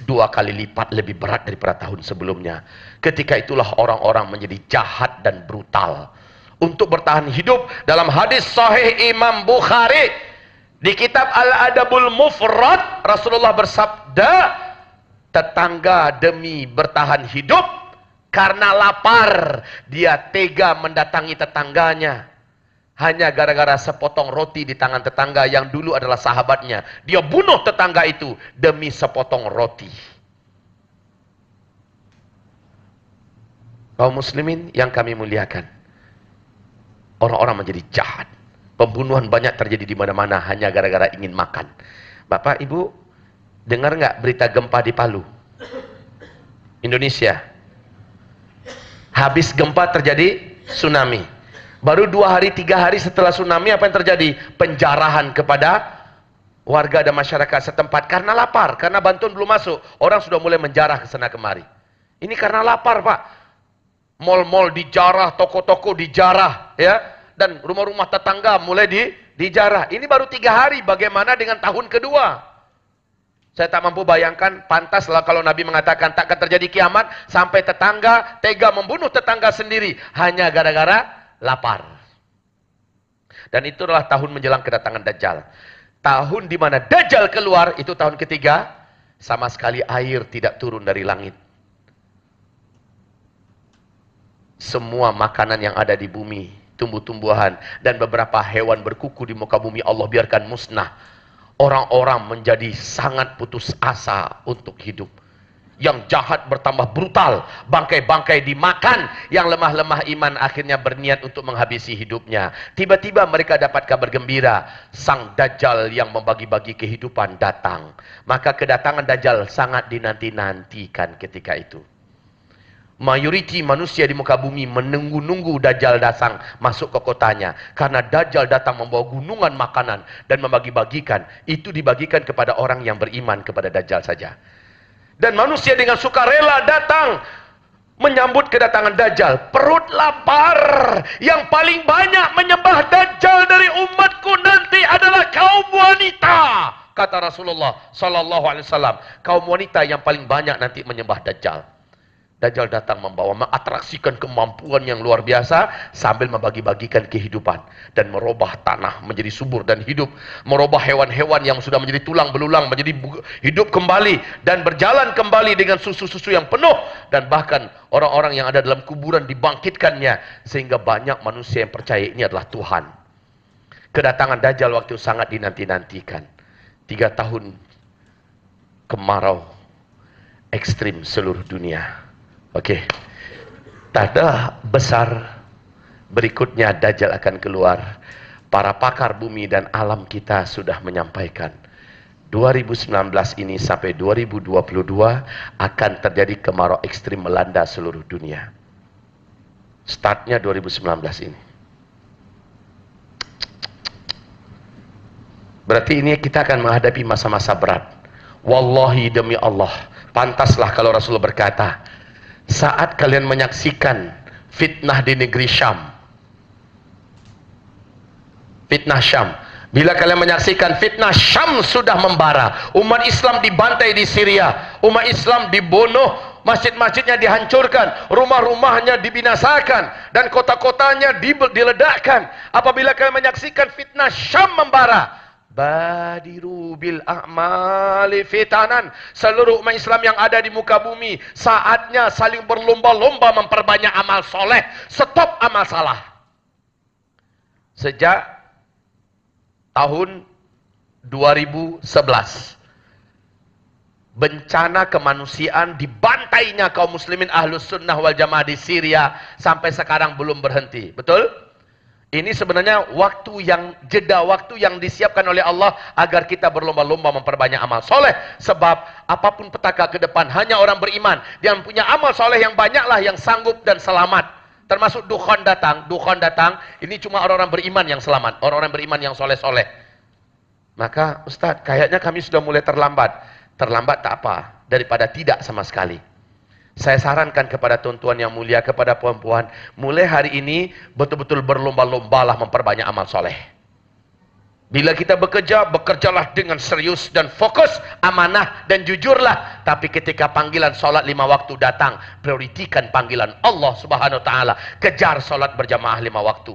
2 kali lipat lebih berat daripada tahun sebelumnya. Ketika itulah orang-orang menjadi jahat dan brutal. Untuk bertahan hidup, dalam hadis sahih Imam Bukhari, di kitab Al-Adabul Mufrad, Rasulullah bersabda, tetangga demi bertahan hidup, karena lapar, dia tega mendatangi tetangganya. Hanya gara-gara sepotong roti di tangan tetangga yang dulu adalah sahabatnya. Dia bunuh tetangga itu demi sepotong roti. Kaum muslimin yang kami muliakan, orang-orang menjadi jahat. Pembunuhan banyak terjadi di mana-mana hanya gara-gara ingin makan. Bapak, Ibu, dengar nggak berita gempa di Palu, Indonesia? Habis gempa terjadi tsunami. Baru 2 hari 3 hari setelah tsunami, apa yang terjadi? Penjarahan kepada warga dan masyarakat setempat karena lapar, karena bantuan belum masuk. Orang sudah mulai menjarah ke sana kemari. Ini karena lapar, Pak. Mal-mal dijarah, toko-toko dijarah, ya. Dan rumah-rumah tetangga mulai dijarah. Ini baru 3 hari, bagaimana dengan tahun kedua? Saya tak mampu bayangkan, pantaslah kalau Nabi mengatakan takkan terjadi kiamat sampai tetangga tega membunuh tetangga sendiri hanya gara-gara lapar. Dan itu adalah tahun menjelang kedatangan Dajjal. Tahun di mana Dajjal keluar, itu tahun ketiga, sama sekali air tidak turun dari langit. Semua makanan yang ada di bumi, tumbuh-tumbuhan, dan beberapa hewan berkuku di muka bumi Allah biarkan musnah. Orang-orang menjadi sangat putus asa untuk hidup. Yang jahat bertambah brutal, bangkai-bangkai dimakan, yang lemah-lemah iman akhirnya berniat untuk menghabisi hidupnya. Tiba-tiba mereka dapat kabar gembira, sang Dajjal yang membagi-bagi kehidupan datang. Maka kedatangan Dajjal sangat dinanti-nantikan ketika itu. Mayoriti manusia di muka bumi menunggu-nunggu Dajjal datang masuk ke kotanya. Karena Dajjal datang membawa gunungan makanan dan membagi-bagikan. Itu dibagikan kepada orang yang beriman kepada Dajjal saja. Dan manusia dengan sukarela datang menyambut kedatangan Dajjal. Perut lapar. Yang paling banyak menyembah Dajjal dari umatku nanti adalah kaum wanita. Kata Rasulullah sallallahu alaihi wasallam, kaum wanita yang paling banyak nanti menyembah Dajjal. Dajjal datang membawa mengatraksikan kemampuan yang luar biasa sambil membagi-bagikan kehidupan dan merubah tanah menjadi subur dan hidup, merubah hewan-hewan yang sudah menjadi tulang belulang menjadi hidup kembali dan berjalan kembali dengan susu-susu yang penuh, dan bahkan orang-orang yang ada dalam kuburan dibangkitkannya sehingga banyak manusia yang percaya ini adalah Tuhan. Kedatangan Dajjal waktu sangat dinanti-nantikan. 3 tahun kemarau ekstrim seluruh dunia. Oke, tanda besar berikutnya Dajjal akan keluar. Para pakar bumi dan alam kita sudah menyampaikan 2019 ini sampai 2022 akan terjadi kemarau ekstrim melanda seluruh dunia. Startnya 2019 ini. Berarti ini kita akan menghadapi masa-masa berat. Wallahi demi Allah, pantaslah kalau Rasulullah berkata, saat kalian menyaksikan fitnah di negeri Syam, fitnah Syam, bila kalian menyaksikan fitnah Syam sudah membara, umat Islam dibantai di Syria, umat Islam dibunuh, masjid-masjidnya dihancurkan, rumah-rumahnya dibinasakan, dan kota-kotanya diledakkan. Apabila kalian menyaksikan fitnah Syam membara, badiru bil a'mali fitanan, seluruh umat Islam yang ada di muka bumi saatnya saling berlomba-lomba memperbanyak amal soleh, stop amal salah. Sejak tahun 2011 bencana kemanusiaan, dibantainya kaum muslimin ahlus sunnah wal jamaah di Syria sampai sekarang belum berhenti. Betul? Ini sebenarnya waktu yang jeda, waktu yang disiapkan oleh Allah agar kita berlomba-lomba memperbanyak amal soleh. Sebab apapun petaka ke depan, hanya orang beriman yang punya amal soleh yang banyaklah yang sanggup dan selamat. Termasuk Dukhan datang, ini cuma orang-orang beriman yang selamat, orang-orang beriman yang soleh-soleh. Maka Ustadz, kayaknya kami sudah mulai terlambat. Terlambat tak apa, daripada tidak sama sekali. Saya sarankan kepada tuan-tuan yang mulia, kepada puan-puan, mulai hari ini betul-betul berlomba-lombalah memperbanyak amal soleh. Bila kita bekerja, bekerjalah dengan serius dan fokus, amanah dan jujurlah. Tapi ketika panggilan solat 5 waktu datang, prioritikan panggilan Allah Subhanahu Wa Taala. Kejar solat berjamaah 5 waktu.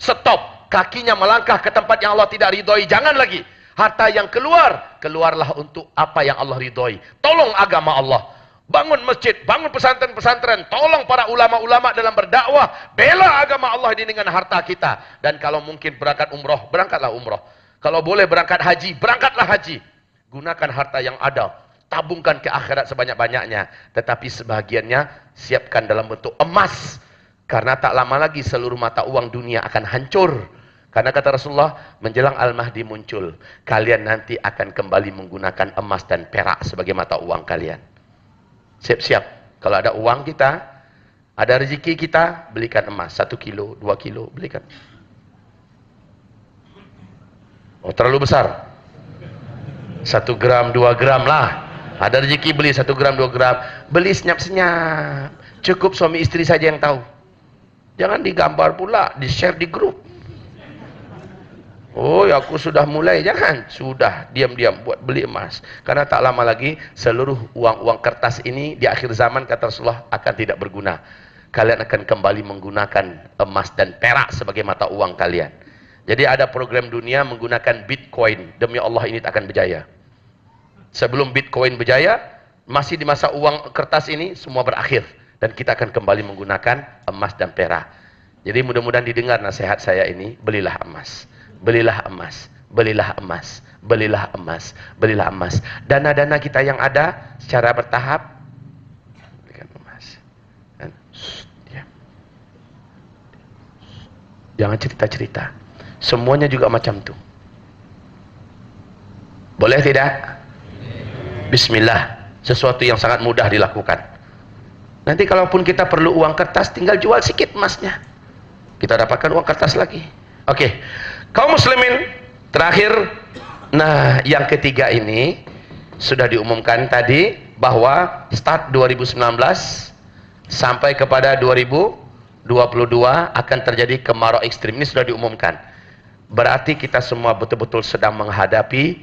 Stop, kakinya melangkah ke tempat yang Allah tidak ridhoi, jangan lagi. Harta yang keluarlah untuk apa yang Allah ridhoi. Tolong agama Allah. Bangun masjid, bangun pesantren-pesantren, tolong para ulama-ulama dalam berdakwah, bela agama Allah ini dengan harta kita. Dan kalau mungkin berangkat umroh, berangkatlah umroh. Kalau boleh berangkat haji, berangkatlah haji. Gunakan harta yang ada, tabungkan ke akhirat sebanyak-banyaknya. Tetapi sebahagiannya siapkan dalam bentuk emas. Karena tak lama lagi seluruh mata uang dunia akan hancur. Karena kata Rasulullah, menjelang Al-Mahdi muncul, kalian nanti akan kembali menggunakan emas dan perak sebagai mata uang kalian. Siap-siap, kalau ada uang kita, ada rezeki kita, belikan emas 1 kilo, 2 kilo, belikan. Oh, terlalu besar. 1 gram, 2 gram lah. Ada rezeki beli 1 gram, 2 gram. Beli senyap-senyap. Cukup suami istri saja yang tahu. Jangan digambar pula, di-share di grup. Oh, ya aku sudah mulai. Jangan, sudah diam-diam buat beli emas. Karena tak lama lagi seluruh uang-uang kertas ini di akhir zaman kata Rasulullah akan tidak berguna. Kalian akan kembali menggunakan emas dan perak sebagai mata uang kalian. Jadi ada program dunia menggunakan Bitcoin. Demi Allah ini tak akan berjaya. Sebelum Bitcoin berjaya, masih di masa uang kertas ini semua berakhir. Dan kita akan kembali menggunakan emas dan perak. Jadi mudah-mudahan didengar nasihat saya ini, belilah emas. Belilah emas, belilah emas, belilah emas, belilah emas. Dana-dana kita yang ada secara bertahap belikan emas. Dan, ya. Jangan cerita-cerita. Semuanya juga macam itu. Boleh tidak? Bismillah. Sesuatu yang sangat mudah dilakukan. Nanti kalaupun kita perlu uang kertas, tinggal jual sedikit emasnya. Kita dapatkan uang kertas lagi. Oke. Kaum muslimin, terakhir, nah yang ketiga ini sudah diumumkan tadi bahwa start 2019 sampai kepada 2022 akan terjadi kemarau ekstrim. Ini sudah diumumkan. Berarti kita semua betul-betul sedang menghadapi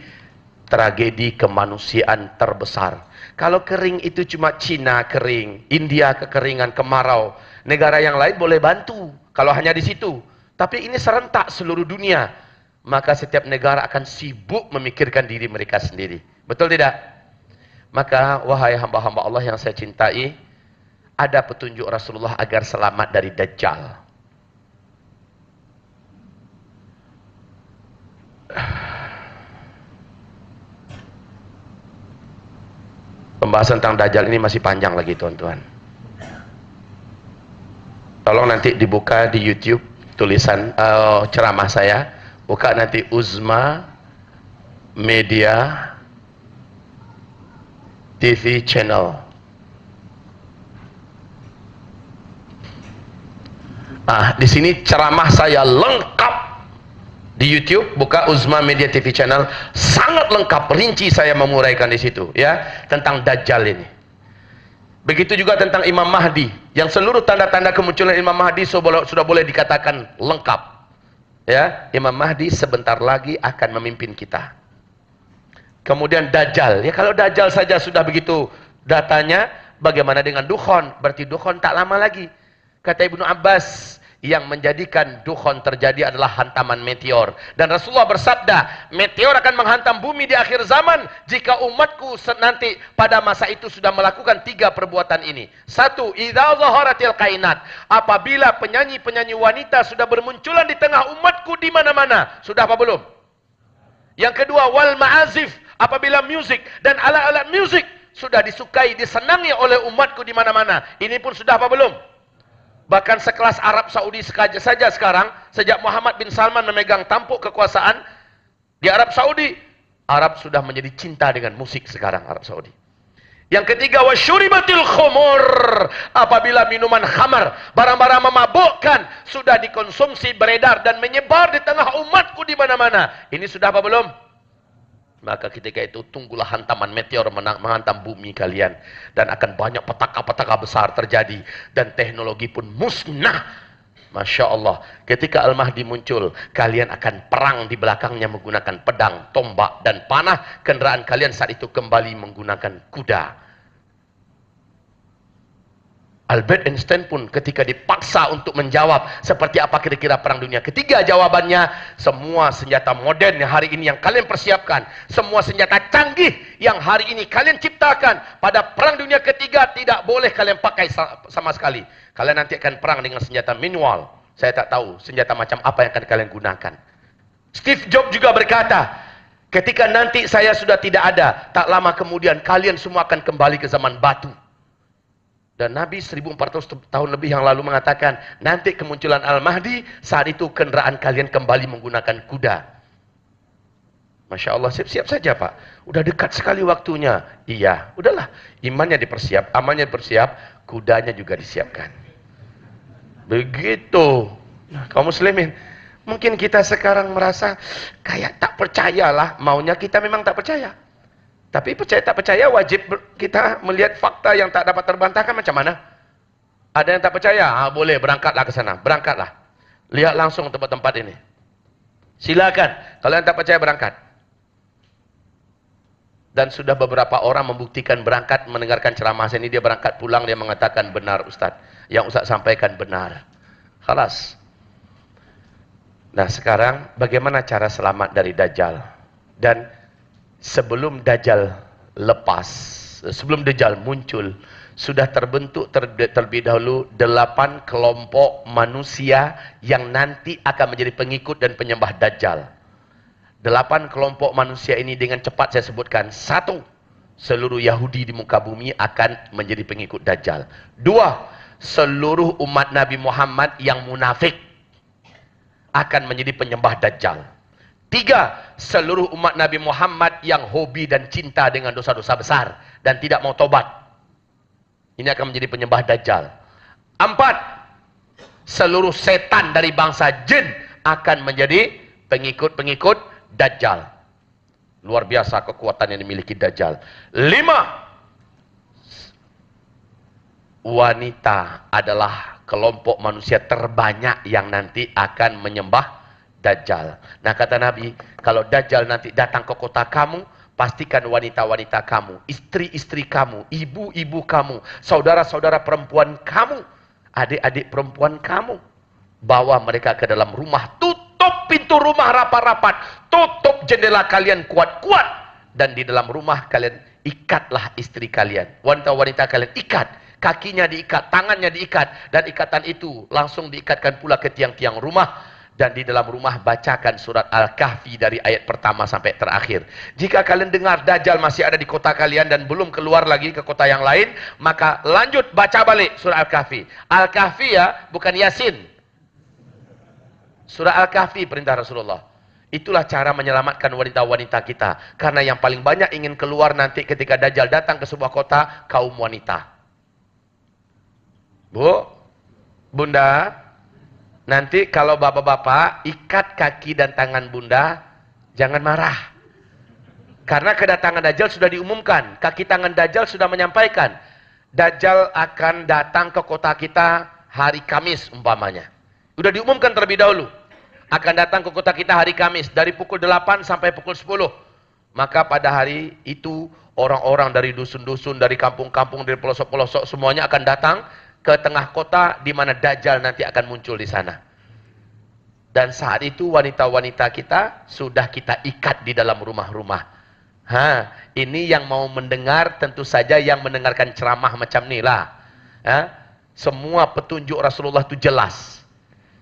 tragedi kemanusiaan terbesar. Kalau kering itu cuma Cina kering, India kekeringan, kemarau, negara yang lain boleh bantu kalau hanya di situ. Tapi ini serentak seluruh dunia. Maka setiap negara akan sibuk memikirkan diri mereka sendiri. Betul tidak? Maka wahai hamba-hamba Allah yang saya cintai, ada petunjuk Rasulullah agar selamat dari Dajjal. Pembahasan tentang Dajjal ini masih panjang lagi, tuan-tuan. Tolong nanti dibuka di YouTube tulisan ceramah saya, buka nanti Uzma Media TV channel. Di sini ceramah saya lengkap di YouTube, buka Uzma Media TV channel, sangat lengkap, rinci saya menguraikan di situ ya tentang Dajjal ini. Begitu juga tentang Imam Mahdi, yang seluruh tanda-tanda kemunculan Imam Mahdi sudah boleh dikatakan lengkap. Ya, Imam Mahdi sebentar lagi akan memimpin kita. Kemudian Dajjal, ya kalau Dajjal saja sudah begitu datanya, bagaimana dengan Dukhon? Berarti Dukhon tak lama lagi. Kata Ibnu Abbas, yang menjadikan Dukhon terjadi adalah hantaman meteor. Dan Rasulullah bersabda, meteor akan menghantam bumi di akhir zaman jika umatku nanti pada masa itu sudah melakukan 3 perbuatan ini. 1, idza zaharatil kainat, apabila penyanyi-penyanyi wanita sudah bermunculan di tengah umatku di mana-mana. Sudah apa belum? Yang kedua, wal ma'azif, apabila musik dan alat-alat musik sudah disukai, disenangi oleh umatku di mana-mana. Ini pun sudah apa belum? Bahkan sekelas Arab Saudi saja sekarang, sejak Muhammad bin Salman memegang tampuk kekuasaan di Arab Saudi, Arab sudah menjadi cinta dengan musik sekarang, Arab Saudi. Yang ketiga, wasyuribatil khumur, apabila minuman khamar, barang-barang memabukkan sudah dikonsumsi, beredar dan menyebar di tengah umatku di mana-mana. Ini sudah apa belum? Maka ketika itu tunggulah hantaman meteor menghantam bumi kalian. Dan akan banyak petaka-petaka besar terjadi. Dan teknologi pun musnah. Masya Allah. Ketika Al-Mahdi muncul, kalian akan perang di belakangnya menggunakan pedang, tombak, dan panah. Kendaraan kalian saat itu kembali menggunakan kuda. Albert Einstein pun ketika dipaksa untuk menjawab seperti apa kira-kira perang dunia ketiga, jawabannya, semua senjata modern yang hari ini yang kalian persiapkan, semua senjata canggih yang hari ini kalian ciptakan, pada perang dunia ketiga tidak boleh kalian pakai sama sekali. Kalian nanti akan perang dengan senjata manual. Saya tak tahu senjata macam apa yang akan kalian gunakan. Steve Jobs juga berkata, ketika nanti saya sudah tidak ada, tak lama kemudian kalian semua akan kembali ke zaman batu. Dan Nabi 1400 tahun lebih yang lalu mengatakan, nanti kemunculan Al-Mahdi, saat itu kendaraan kalian kembali menggunakan kuda. Masya Allah, siap-siap saja Pak. Udah dekat sekali waktunya. Iya, udahlah. Imannya dipersiap, amannya dipersiap, kudanya juga disiapkan. Begitu. Nah, kaum muslimin, mungkin kita sekarang merasa kayak tak percayalah, maunya kita memang tak percaya. Tapi percaya tak percaya wajib kita melihat fakta yang tak dapat terbantahkan macam mana. Ada yang tak percaya, boleh berangkatlah ke sana, berangkatlah. Lihat langsung tempat-tempat ini. Silakan. Kalau yang tak percaya berangkat. Dan sudah beberapa orang membuktikan berangkat mendengarkan ceramah saya ini, dia berangkat pulang, dia mengatakan benar Ustaz. Yang Ustaz sampaikan benar. Khalas. Nah sekarang bagaimana cara selamat dari Dajjal? Dan sebelum Dajjal lepas, sebelum Dajjal muncul, sudah terbentuk terlebih dahulu 8 kelompok manusia yang nanti akan menjadi pengikut dan penyembah Dajjal. 8 kelompok manusia ini dengan cepat saya sebutkan. 1, seluruh Yahudi di muka bumi akan menjadi pengikut Dajjal. 2, seluruh umat Nabi Muhammad yang munafik akan menjadi penyembah Dajjal. 3, seluruh umat Nabi Muhammad yang hobi dan cinta dengan dosa-dosa besar dan tidak mau tobat, ini akan menjadi penyembah Dajjal. 4, seluruh setan dari bangsa jin akan menjadi pengikut-pengikut Dajjal. Luar biasa kekuatan yang dimiliki Dajjal. 5, wanita adalah kelompok manusia terbanyak yang nanti akan menyembah Dajjal. Nah kata Nabi, kalau Dajjal nanti datang ke kota kamu, pastikan wanita-wanita kamu, istri-istri kamu, ibu-ibu kamu, saudara-saudara perempuan kamu, adik-adik perempuan kamu, bawa mereka ke dalam rumah, tutup pintu rumah rapat-rapat, tutup jendela kalian kuat-kuat, dan di dalam rumah kalian ikatlah istri kalian, wanita-wanita kalian ikat, kakinya diikat, tangannya diikat, dan ikatan itu langsung diikatkan pula ke tiang-tiang rumah. Dan di dalam rumah bacakan surat Al-Kahfi dari ayat pertama sampai terakhir. Jika kalian dengar Dajjal masih ada di kota kalian dan belum keluar lagi ke kota yang lain, maka lanjut baca balik surat Al-Kahfi. Al-Kahfi ya, bukan Yasin. Surah Al-Kahfi perintah Rasulullah. Itulah cara menyelamatkan wanita-wanita kita. Karena yang paling banyak ingin keluar nanti ketika Dajjal datang ke sebuah kota, kaum wanita. Bu, Bunda, nanti kalau bapak-bapak ikat kaki dan tangan bunda, jangan marah. Karena kedatangan Dajjal sudah diumumkan. Kaki tangan Dajjal sudah menyampaikan. Dajjal akan datang ke kota kita hari Kamis umpamanya. Sudah diumumkan terlebih dahulu. Akan datang ke kota kita hari Kamis. Dari pukul 8 sampai pukul 10. Maka pada hari itu orang-orang dari dusun-dusun, dari kampung-kampung, dari pelosok-pelosok semuanya akan datang ke tengah kota di mana Dajjal nanti akan muncul di sana. Dan saat itu wanita-wanita kita sudah kita ikat di dalam rumah-rumah. Ini yang mau mendengar tentu saja yang mendengarkan ceramah macam inilah. Semua petunjuk Rasulullah itu jelas.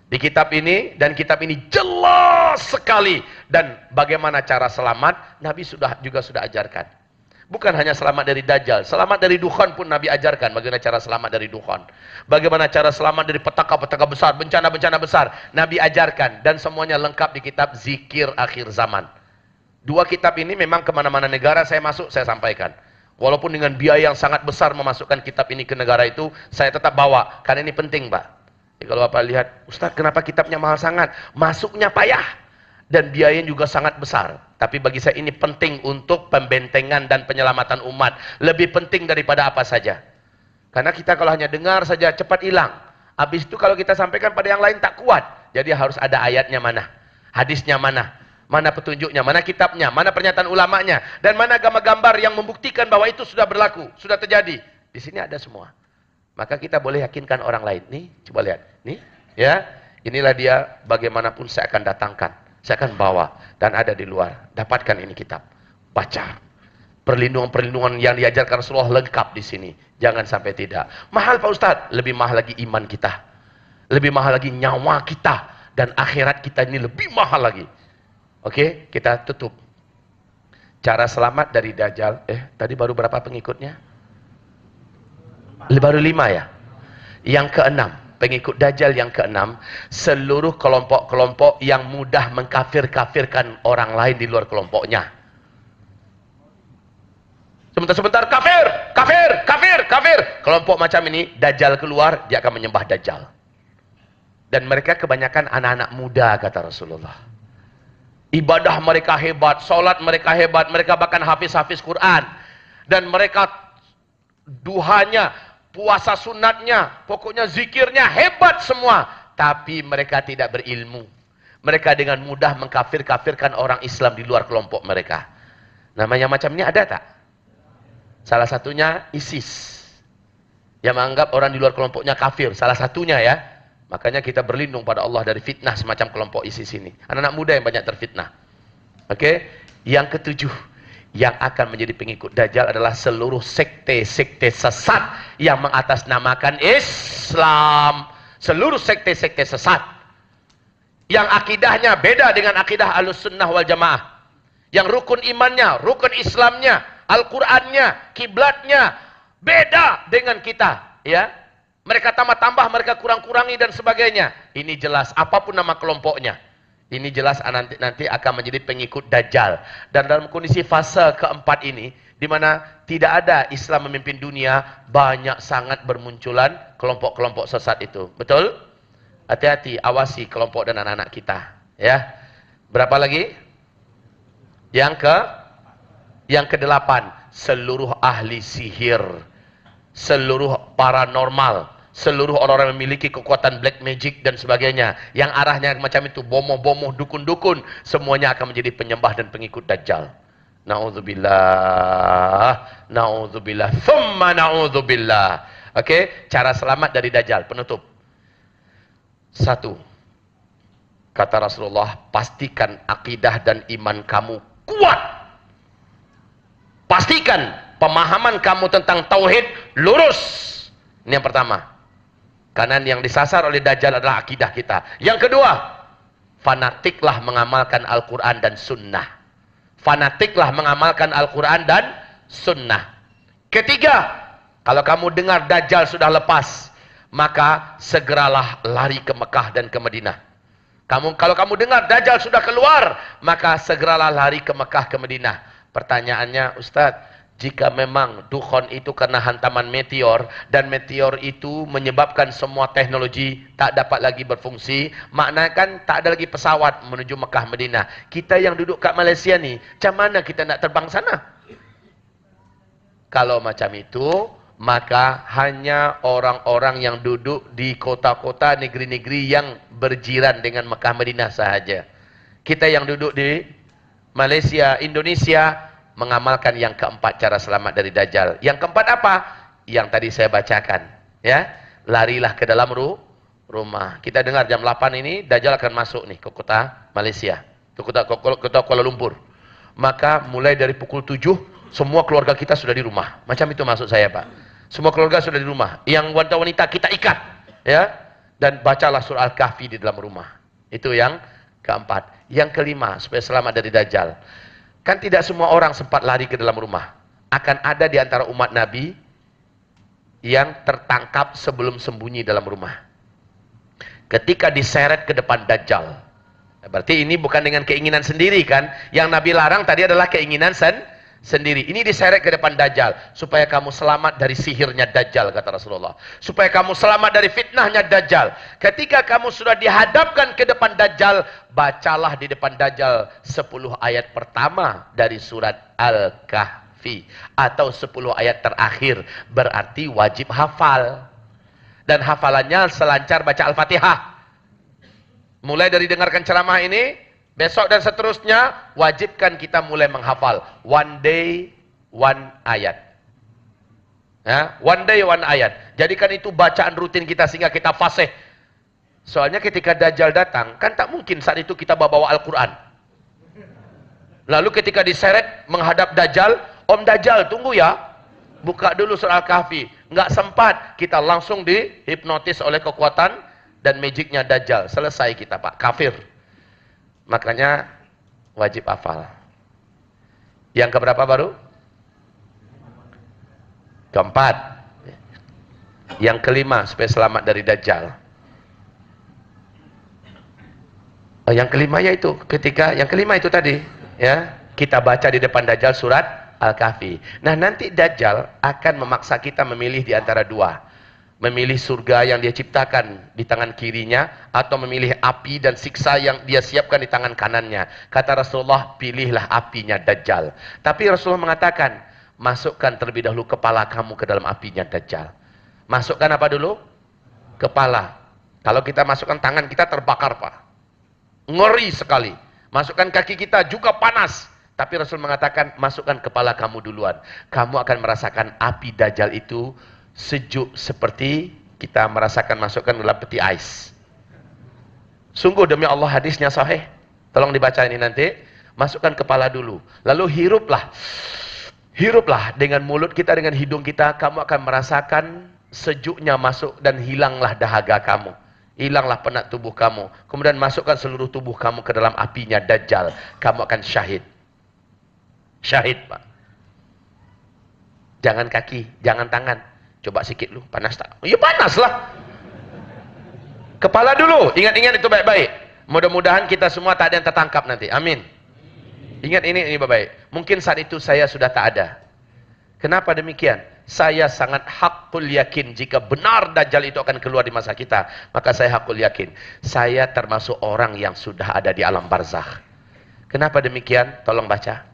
Di kitab ini dan kitab ini jelas sekali. Dan bagaimana cara selamat Nabi juga sudah ajarkan. Bukan hanya selamat dari Dajjal, selamat dari dukhan pun Nabi ajarkan bagaimana cara selamat dari dukhan. Bagaimana cara selamat dari petaka-petaka besar, bencana-bencana besar, Nabi ajarkan. Dan semuanya lengkap di kitab Zikir Akhir Zaman. 2 kitab ini memang kemana-mana negara saya masuk, saya sampaikan. Walaupun dengan biaya yang sangat besar memasukkan kitab ini ke negara itu, saya tetap bawa, karena ini penting Pak. Jadi kalau Bapak lihat, Ustaz kenapa kitabnya mahal sangat? Masuknya payah. Dan biayanya juga sangat besar. Tapi bagi saya ini penting untuk pembentengan dan penyelamatan umat. Lebih penting daripada apa saja. Karena kita kalau hanya dengar saja cepat hilang. Habis itu kalau kita sampaikan pada yang lain tak kuat. Jadi harus ada ayatnya mana. Hadisnya mana. Mana petunjuknya, mana kitabnya, mana pernyataan ulamanya. Dan mana gambar-gambar yang membuktikan bahwa itu sudah berlaku. Sudah terjadi. Di sini ada semua. Maka kita boleh yakinkan orang lain. Nih, coba lihat. Nih, ya. Inilah dia bagaimanapun saya akan datangkan. Saya akan bawa dan ada di luar. Dapatkan ini kitab. Baca. Perlindungan-perlindungan yang diajarkan Rasulullah lengkap di sini. Jangan sampai tidak. Mahal Pak Ustadz. Lebih mahal lagi iman kita. Lebih mahal lagi nyawa kita. Dan akhirat kita ini lebih mahal lagi. Oke, kita tutup. Cara selamat dari Dajjal. Tadi baru berapa pengikutnya? Baru 5 ya? Yang ke-6. Pengikut Dajjal yang ke-6, seluruh kelompok-kelompok yang mudah mengkafir-kafirkan orang lain di luar kelompoknya. Sebentar-sebentar kafir, kafir, kafir, kafir. Kelompok macam ini, Dajjal keluar, dia akan menyembah Dajjal. Dan mereka kebanyakan anak-anak muda, kata Rasulullah. Ibadah mereka hebat, sholat mereka hebat, mereka bahkan hafiz-hafiz Quran. Dan mereka duhanya, puasa sunatnya, pokoknya zikirnya hebat semua. Tapi mereka tidak berilmu. Mereka dengan mudah mengkafir-kafirkan orang Islam di luar kelompok mereka. Namanya macam ini ada tak? Salah satunya ISIS. Yang menganggap orang di luar kelompoknya kafir. Salah satunya ya. Makanya kita berlindung pada Allah dari fitnah semacam kelompok ISIS ini. Anak-anak muda yang banyak terfitnah. Oke. Yang ketujuh. Yang akan menjadi pengikut Dajjal adalah seluruh sekte-sekte sesat yang mengatasnamakan Islam. Seluruh sekte-sekte sesat. Yang akidahnya beda dengan akidah Ahlussunnah wal Jamaah. Yang rukun imannya, rukun Islamnya, Al-Qur'annya, kiblatnya beda dengan kita, ya. Mereka tambah-tambah, mereka kurang-kurangi dan sebagainya. Ini jelas apapun nama kelompoknya. Ini jelas nanti akan menjadi pengikut Dajjal. Dan dalam kondisi fase keempat ini, di mana tidak ada Islam memimpin dunia, banyak sangat bermunculan kelompok-kelompok sesat itu. Betul? Hati-hati, awasi kelompok dan anak-anak kita. Ya. Berapa lagi? Yang ke-8, seluruh ahli sihir, seluruh paranormal, seluruh orang-orang yang memiliki kekuatan black magic dan sebagainya, yang arahnya macam itu, bomoh-bomoh, dukun-dukun, semuanya akan menjadi penyembah dan pengikut Dajjal. Na'udzubillah, na'udzubillah, thumma na'udzubillah. Oke, cara selamat dari Dajjal, penutup. 1. Kata Rasulullah, pastikan akidah dan iman kamu kuat. Pastikan pemahaman kamu tentang tauhid lurus. Ini yang pertama. Karena yang disasar oleh Dajjal adalah akidah kita. Yang kedua, fanatiklah mengamalkan Al-Quran dan Sunnah. Fanatiklah mengamalkan Al-Quran dan Sunnah. Ketiga, kalau kamu dengar Dajjal sudah lepas, maka segeralah lari ke Mekah dan ke Madinah. Kalau kamu dengar Dajjal sudah keluar, maka segeralah lari ke Mekah ke Madinah. Pertanyaannya, Ustadz, jika memang dukhon itu karena hantaman meteor, dan meteor itu menyebabkan semua teknologi tak dapat lagi berfungsi, maknanya kan tak ada lagi pesawat menuju Mekah Madinah. Kita yang duduk kat Malaysia ni, macam mana kita nak terbang sana? Kalau macam itu, maka hanya orang-orang yang duduk di kota-kota, negeri-negeri yang berjiran dengan Mekah Madinah sahaja. Kita yang duduk di Malaysia, Indonesia, mengamalkan yang keempat cara selamat dari Dajjal. Yang keempat apa? Yang tadi saya bacakan. Ya, larilah ke dalam rumah. Kita dengar jam 8 ini, Dajjal akan masuk nih ke kota Malaysia, ke kota Kuala Lumpur. Maka mulai dari pukul 7, semua keluarga kita sudah di rumah. Macam itu maksud saya, Pak. Semua keluarga sudah di rumah. Yang wanita-wanita kita ikat, ya, dan bacalah surah Al-Kahfi di dalam rumah. Itu yang keempat. Yang kelima, supaya selamat dari Dajjal. Kan tidak semua orang sempat lari ke dalam rumah. Akan ada di antara umat Nabi yang tertangkap sebelum sembunyi dalam rumah. Ketika diseret ke depan Dajjal. Berarti ini bukan dengan keinginan sendiri kan? Yang Nabi larang tadi adalah keinginan sendiri. Ini diseret ke depan Dajjal supaya kamu selamat dari sihirnya Dajjal, kata Rasulullah. Supaya kamu selamat dari fitnahnya Dajjal. Ketika kamu sudah dihadapkan ke depan Dajjal, bacalah di depan Dajjal 10 ayat pertama dari surat Al-Kahfi atau 10 ayat terakhir. Berarti wajib hafal. Dan hafalannya selancar baca Al-Fatihah. Mulai dari dengarkan ceramah ini, besok dan seterusnya, wajibkan kita mulai menghafal. One day, one ayat. Ya, one day, one ayat. Jadikan itu bacaan rutin kita sehingga kita fasih. Soalnya ketika Dajjal datang, kan tak mungkin saat itu kita bawa Al-Quran. Lalu ketika diseret menghadap Dajjal, Om Dajjal tunggu ya, buka dulu surah Al-Kahfi. Nggak sempat, kita langsung dihipnotis oleh kekuatan dan magicnya Dajjal. Selesai kita, Pak, kafir. Makanya wajib hafal. Yang keberapa baru? Keempat. Yang kelima supaya selamat dari Dajjal. Yang kelima yaitu yang kelima itu tadi, ya, kita baca di depan Dajjal surat Al-Kahfi. Nah, nanti Dajjal akan memaksa kita memilih di antara dua. Memilih surga yang dia ciptakan di tangan kirinya, atau memilih api dan siksa yang dia siapkan di tangan kanannya. Kata Rasulullah, pilihlah apinya Dajjal. Tapi Rasulullah mengatakan, masukkan terlebih dahulu kepala kamu ke dalam apinya Dajjal. Masukkan apa dulu? Kepala. Kalau kita masukkan tangan, kita terbakar, Pak. Ngeri sekali. Masukkan kaki kita juga panas. Tapi Rasul mengatakan, masukkan kepala kamu duluan. Kamu akan merasakan api Dajjal itu sejuk seperti kita merasakan masukkan dalam peti ais. Sungguh demi Allah hadisnya sahih. Tolong dibaca ini nanti. Masukkan kepala dulu. Lalu hiruplah. Hiruplah dengan mulut kita, dengan hidung kita. Kamu akan merasakan sejuknya masuk dan hilanglah dahaga kamu. Hilanglah penat tubuh kamu. Kemudian masukkan seluruh tubuh kamu ke dalam apinya Dajjal. Kamu akan syahid. Syahid, Pak. Jangan kaki, jangan tangan. Coba sikit lu, panas tak? Ya panas lah. Kepala dulu, ingat-ingat itu baik-baik. Mudah-mudahan kita semua tak ada yang tertangkap nanti. Amin. Ingat ini baik-baik. Mungkin saat itu saya sudah tak ada. Kenapa demikian? Saya sangat hakul yakin jika benar Dajjal itu akan keluar di masa kita. Maka saya hakul yakin. Saya termasuk orang yang sudah ada di alam barzakh. Kenapa demikian? Tolong baca.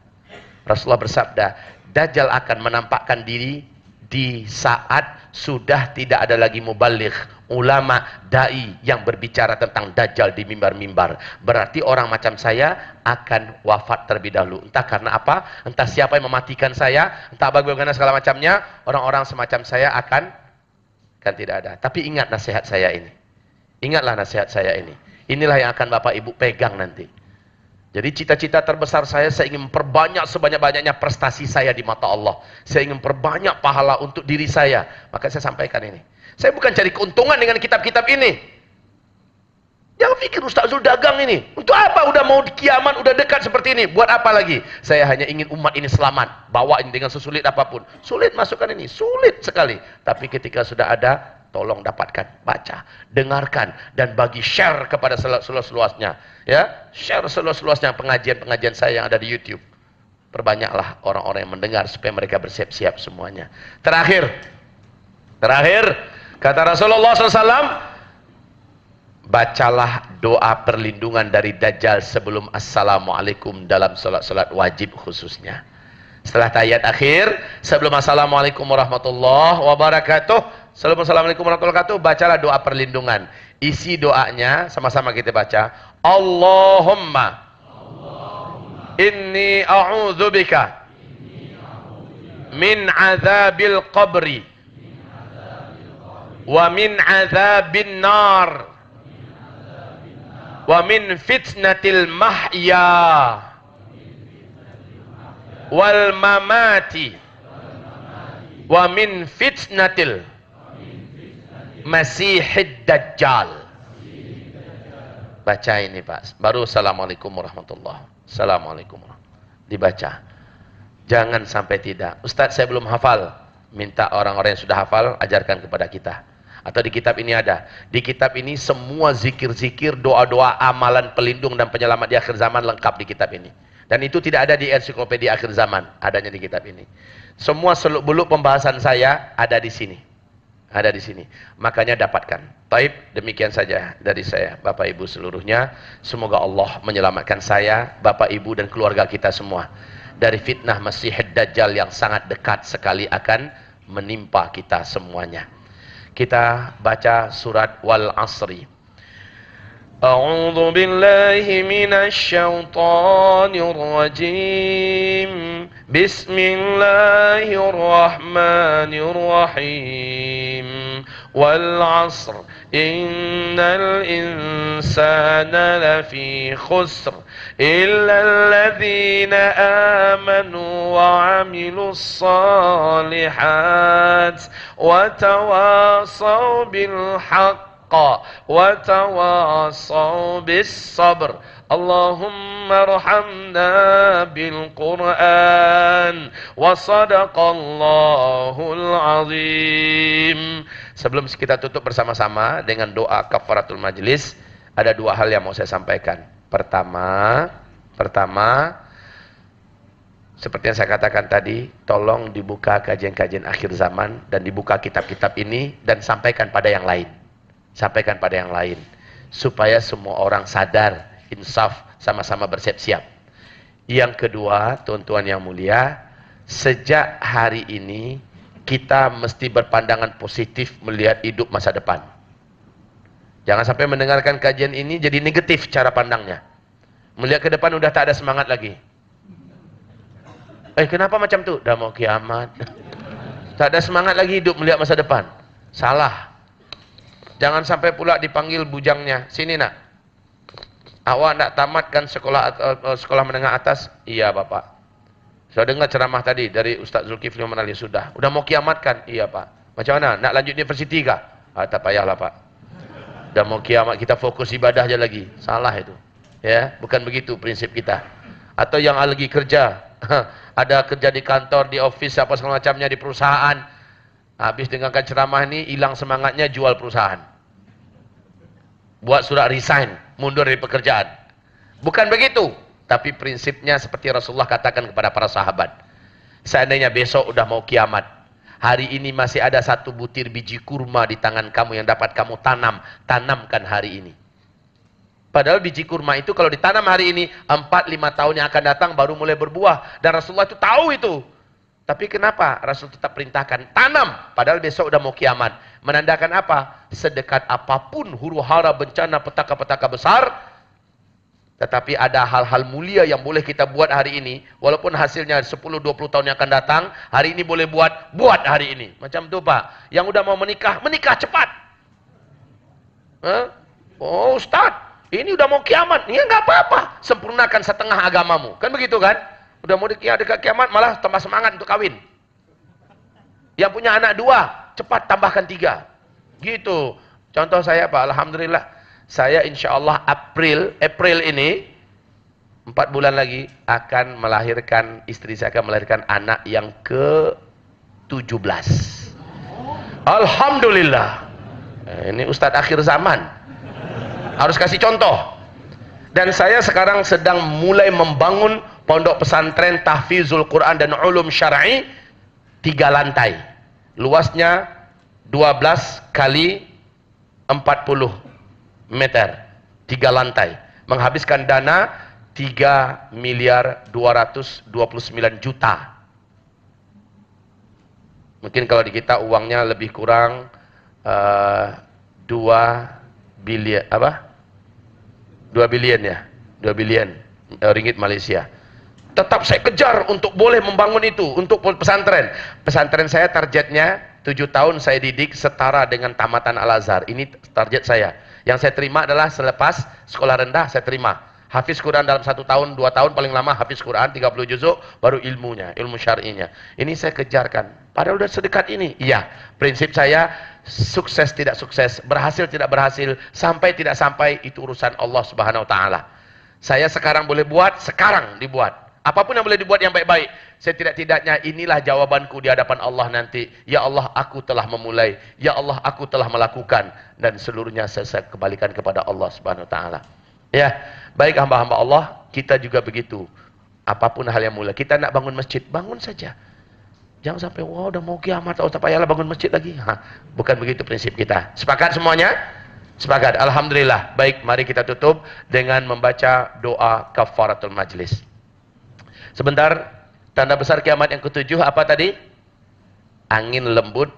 Rasulullah bersabda, Dajjal akan menampakkan diri di saat sudah tidak ada lagi mubaligh, ulama, dai yang berbicara tentang Dajjal di mimbar-mimbar. Berarti orang macam saya akan wafat terlebih dahulu. Entah karena apa, entah siapa yang mematikan saya, entah bagaimana segala macamnya, orang-orang semacam saya akan tidak ada. Tapi ingat nasihat saya ini. Ingatlah nasihat saya ini. Inilah yang akan Bapak Ibu pegang nanti. Jadi cita-cita terbesar saya ingin memperbanyak sebanyak-banyaknya prestasi saya di mata Allah. Saya ingin memperbanyak pahala untuk diri saya. Maka saya sampaikan ini. Saya bukan cari keuntungan dengan kitab-kitab ini. Jangan pikir Ustaz Zul dagang ini. Untuk apa? Udah mau kiamat, udah dekat seperti ini. Buat apa lagi? Saya hanya ingin umat ini selamat. Bawain dengan sesulit apapun. Sulit masukkan ini. Sulit sekali. Tapi ketika sudah ada, tolong dapatkan, baca, dengarkan, dan bagi share kepada seluas-luasnya. Ya, share seluas-luasnya pengajian-pengajian saya yang ada di YouTube. Perbanyaklah orang-orang yang mendengar supaya mereka bersiap-siap semuanya. Terakhir, kata Rasulullah SAW, bacalah doa perlindungan dari Dajjal sebelum Assalamualaikum dalam salat-salat wajib khususnya. Setelah tahiyat akhir, sebelum Assalamualaikum warahmatullahi wabarakatuh, sebelum Assalamualaikum warahmatullahi wabarakatuh, bacalah doa perlindungan. Isi doanya sama-sama kita baca. Allahumma inni a'udzubika min azabil qabri wa min azabin nar wa min fitnatil mahya wal mamati wa min fitnatil masihid dajjal. Baca ini Pak. Baru Assalamualaikum warahmatullahi. Assalamualaikum warahmatullahi. Dibaca. Jangan sampai tidak. Ustaz saya belum hafal. Minta orang-orang yang sudah hafal ajarkan kepada kita. Atau di kitab ini ada. Di kitab ini semua zikir-zikir, doa-doa, amalan pelindung dan penyelamat di akhir zaman lengkap di kitab ini. Dan itu tidak ada di ensiklopedia akhir zaman. Adanya di kitab ini. Semua seluk-beluk pembahasan saya ada di sini. Ada di sini. Makanya dapatkan. Taib, demikian saja dari saya, Bapak Ibu seluruhnya. Semoga Allah menyelamatkan saya, Bapak Ibu dan keluarga kita semua dari fitnah Masihid Dajjal yang sangat dekat sekali akan menimpa kita semuanya. Kita baca surat Wal Asri. A'udzu billahi minasy syaithanir rajim. Bismillahirrahmanirrahim. Wal 'asr innal insana lafi khusr illa alladhina amanu wa 'amilus salihat wa tawasaw bil haqq وتواصوا بالصبر اللهم ارحمنا بالقرآن وصدق الله العظيم. Sebelum kita tutup bersama-sama dengan doa kafaratul majlis, ada dua hal yang mau saya sampaikan. Pertama, seperti yang saya katakan tadi, tolong dibuka kajian-kajian akhir zaman dan dibuka kitab-kitab ini dan sampaikan pada yang lain. Sampaikan pada yang lain supaya semua orang sadar, insaf, sama-sama bersiap-siap. Yang kedua, tuan-tuan yang mulia, sejak hari ini kita mesti berpandangan positif melihat hidup masa depan. Jangan sampai mendengarkan kajian ini jadi negatif cara pandangnya. Melihat ke depan udah tak ada semangat lagi. Kenapa macam tu? Dah mau kiamat. Tak ada semangat lagi hidup melihat masa depan. Salah. Jangan sampai pula dipanggil bujangnya. Sini nak. Awak nak tamatkan sekolah menengah atas? Iya Bapak. Saya dengar ceramah tadi dari Ustaz Zulkifli Manali. Sudah. Udah mau kiamat kan? Iya Pak. Macam mana? Nak lanjut universiti kah? Tak payahlah Pak. Dah mau kiamat, kita fokus ibadah aja lagi. Salah itu. Ya, bukan begitu prinsip kita. Atau yang lagi kerja, ada kerja di kantor, di office, apa segala macamnya, di perusahaan. Habis dengarkan ceramah ini, hilang semangatnya, jual perusahaan. Buat surat resign, mundur dari pekerjaan. Bukan begitu. Tapi prinsipnya seperti Rasulullah katakan kepada para sahabat. Seandainya besok udah mau kiamat, hari ini masih ada satu butir biji kurma di tangan kamu yang dapat kamu tanamkan hari ini. Padahal biji kurma itu kalau ditanam hari ini, 4-5 tahun yang akan datang baru mulai berbuah. Dan Rasulullah itu tahu itu. Tapi kenapa Rasul tetap perintahkan tanam? Padahal besok udah mau kiamat. Menandakan apa? Sedekat apapun huru hara bencana petaka-petaka besar, tetapi ada hal-hal mulia yang boleh kita buat hari ini. Walaupun hasilnya 10-20 tahun yang akan datang, hari ini boleh buat hari ini. Macam tu Pak. Yang udah mau menikah cepat. Oh Ustaz, ini udah mau kiamat. Ya nggak apa-apa. Sempurnakan setengah agamamu. Kan begitu kan? Udah mau dekat kiamat malah tambah semangat untuk kawin. Yang punya anak 2, cepat tambahkan 3. Gitu. Contoh saya Pak, alhamdulillah. Saya insya Allah April ini 4 bulan lagi akan melahirkan, istri saya akan melahirkan anak yang ke-17. Alhamdulillah. Ini Ustadz akhir zaman. Harus kasih contoh. Dan saya sekarang sedang mulai membangun pondok pesantren tahfizul Quran dan ulum syar'i 3 lantai. Luasnya 12 kali 40 meter, 3 lantai, menghabiskan dana 3.229 juta. Mungkin kalau di kita uangnya lebih kurang 2 bilion ya, 2 bilion ringgit Malaysia. Tetap saya kejar untuk boleh membangun itu untuk pesantren. Pesantren saya targetnya 7 tahun saya didik setara dengan tamatan Al-Azhar. Ini target saya. Yang saya terima adalah selepas sekolah rendah saya terima. Hafiz Quran dalam 1 tahun, 2 tahun paling lama hafiz Quran 30 juzuk, baru ilmunya, ilmu syar'inya. Ini saya kejarkan. Padahal udah sedekat ini. Iya, prinsip saya sukses tidak sukses, berhasil tidak berhasil, sampai tidak sampai itu urusan Allah Subhanahu wa taala. Saya sekarang boleh buat, sekarang dibuat. Apapun yang boleh dibuat yang baik-baik. Setidak-tidaknya inilah jawabanku di hadapan Allah nanti. Ya Allah, aku telah memulai. Ya Allah, aku telah melakukan. Dan seluruhnya saya kembalikan kepada Allah Subhanahu wa taala. Ya, baik hamba-hamba Allah, kita juga begitu. Apapun hal yang mulia. Kita nak bangun masjid, bangun saja. Jangan sampai wah udah mau kiamat, tak payahlah bangun masjid lagi. Bukan begitu prinsip kita. Sepakat semuanya? Sepakat. Alhamdulillah. Baik, mari kita tutup dengan membaca doa kafaratul majlis. Sebentar, tanda besar kiamat yang ke-7 apa tadi? Angin lembut,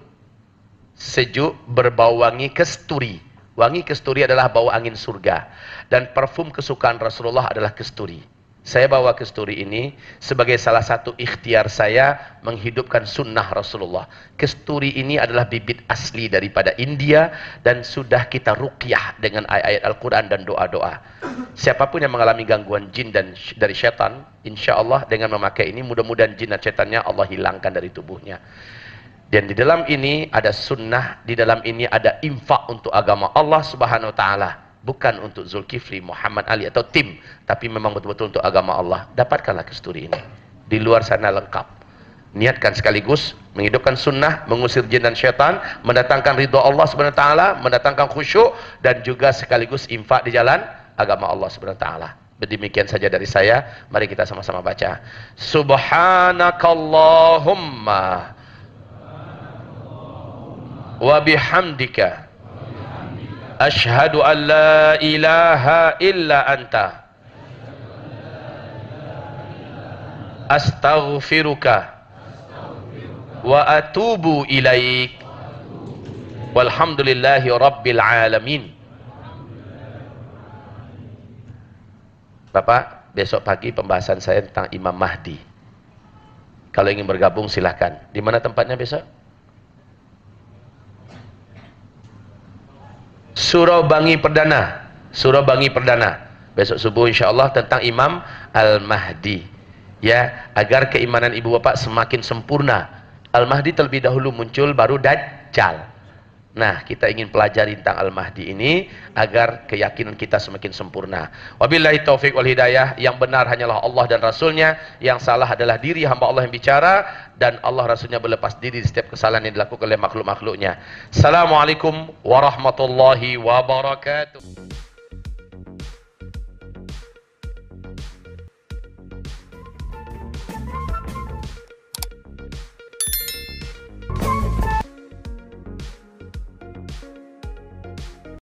sejuk, berbau wangi kesturi. Wangi kesturi adalah bau angin surga. Dan parfum kesukaan Rasulullah adalah kesturi. Saya bawa kesturi ini sebagai salah satu ikhtiar saya menghidupkan sunnah Rasulullah. Kesturi ini adalah bibit asli daripada India dan sudah kita ruqyah dengan ayat-ayat Al-Quran dan doa-doa. Siapapun yang mengalami gangguan jin dan dari syaitan, insya Allah dengan memakai ini mudah-mudahan jin dan syaitannya Allah hilangkan dari tubuhnya. Dan di dalam ini ada sunnah, di dalam ini ada infak untuk agama Allah Subhanahu wa taala. Bukan untuk Zulkifli, Muhammad Ali atau tim, tapi memang betul-betul untuk agama Allah. Dapatkanlah kesturi ini. Di luar sana lengkap. Niatkan sekaligus menghidupkan sunnah, mengusir jin dan syaitan, mendatangkan ridha Allah Subhanahu wa taala, mendatangkan khusyuk dan juga sekaligus infak di jalan agama Allah Subhanahu wa taala. Demikian saja dari saya. Mari kita sama-sama baca. Subhanakallahumma wa bihamdika Ashhadu an la ilaha illa anta astaghfiruka wa atubu ilaik walhamdulillahi rabbil alamin. Bapak, besok pagi pembahasan saya tentang Imam Mahdi. Kalau ingin bergabung silahkan. Di mana tempatnya besok? Surabangi Perdana. Surabangi Perdana. Besok subuh insyaAllah tentang Imam Al-Mahdi. Ya, agar keimanan ibu bapak semakin sempurna. Al-Mahdi terlebih dahulu muncul, baru Dajjal. Nah, kita ingin pelajari tentang Al-Mahdi ini agar keyakinan kita semakin sempurna. Wabillahi taufiq wal hidayah. Yang benar hanyalah Allah dan Rasulnya. Yang salah adalah diri hamba Allah yang bicara. Dan Allah Rasulnya berlepas diri di setiap kesalahan yang dilakukan oleh makhluk-makhluknya. Assalamualaikum warahmatullahi wabarakatuh.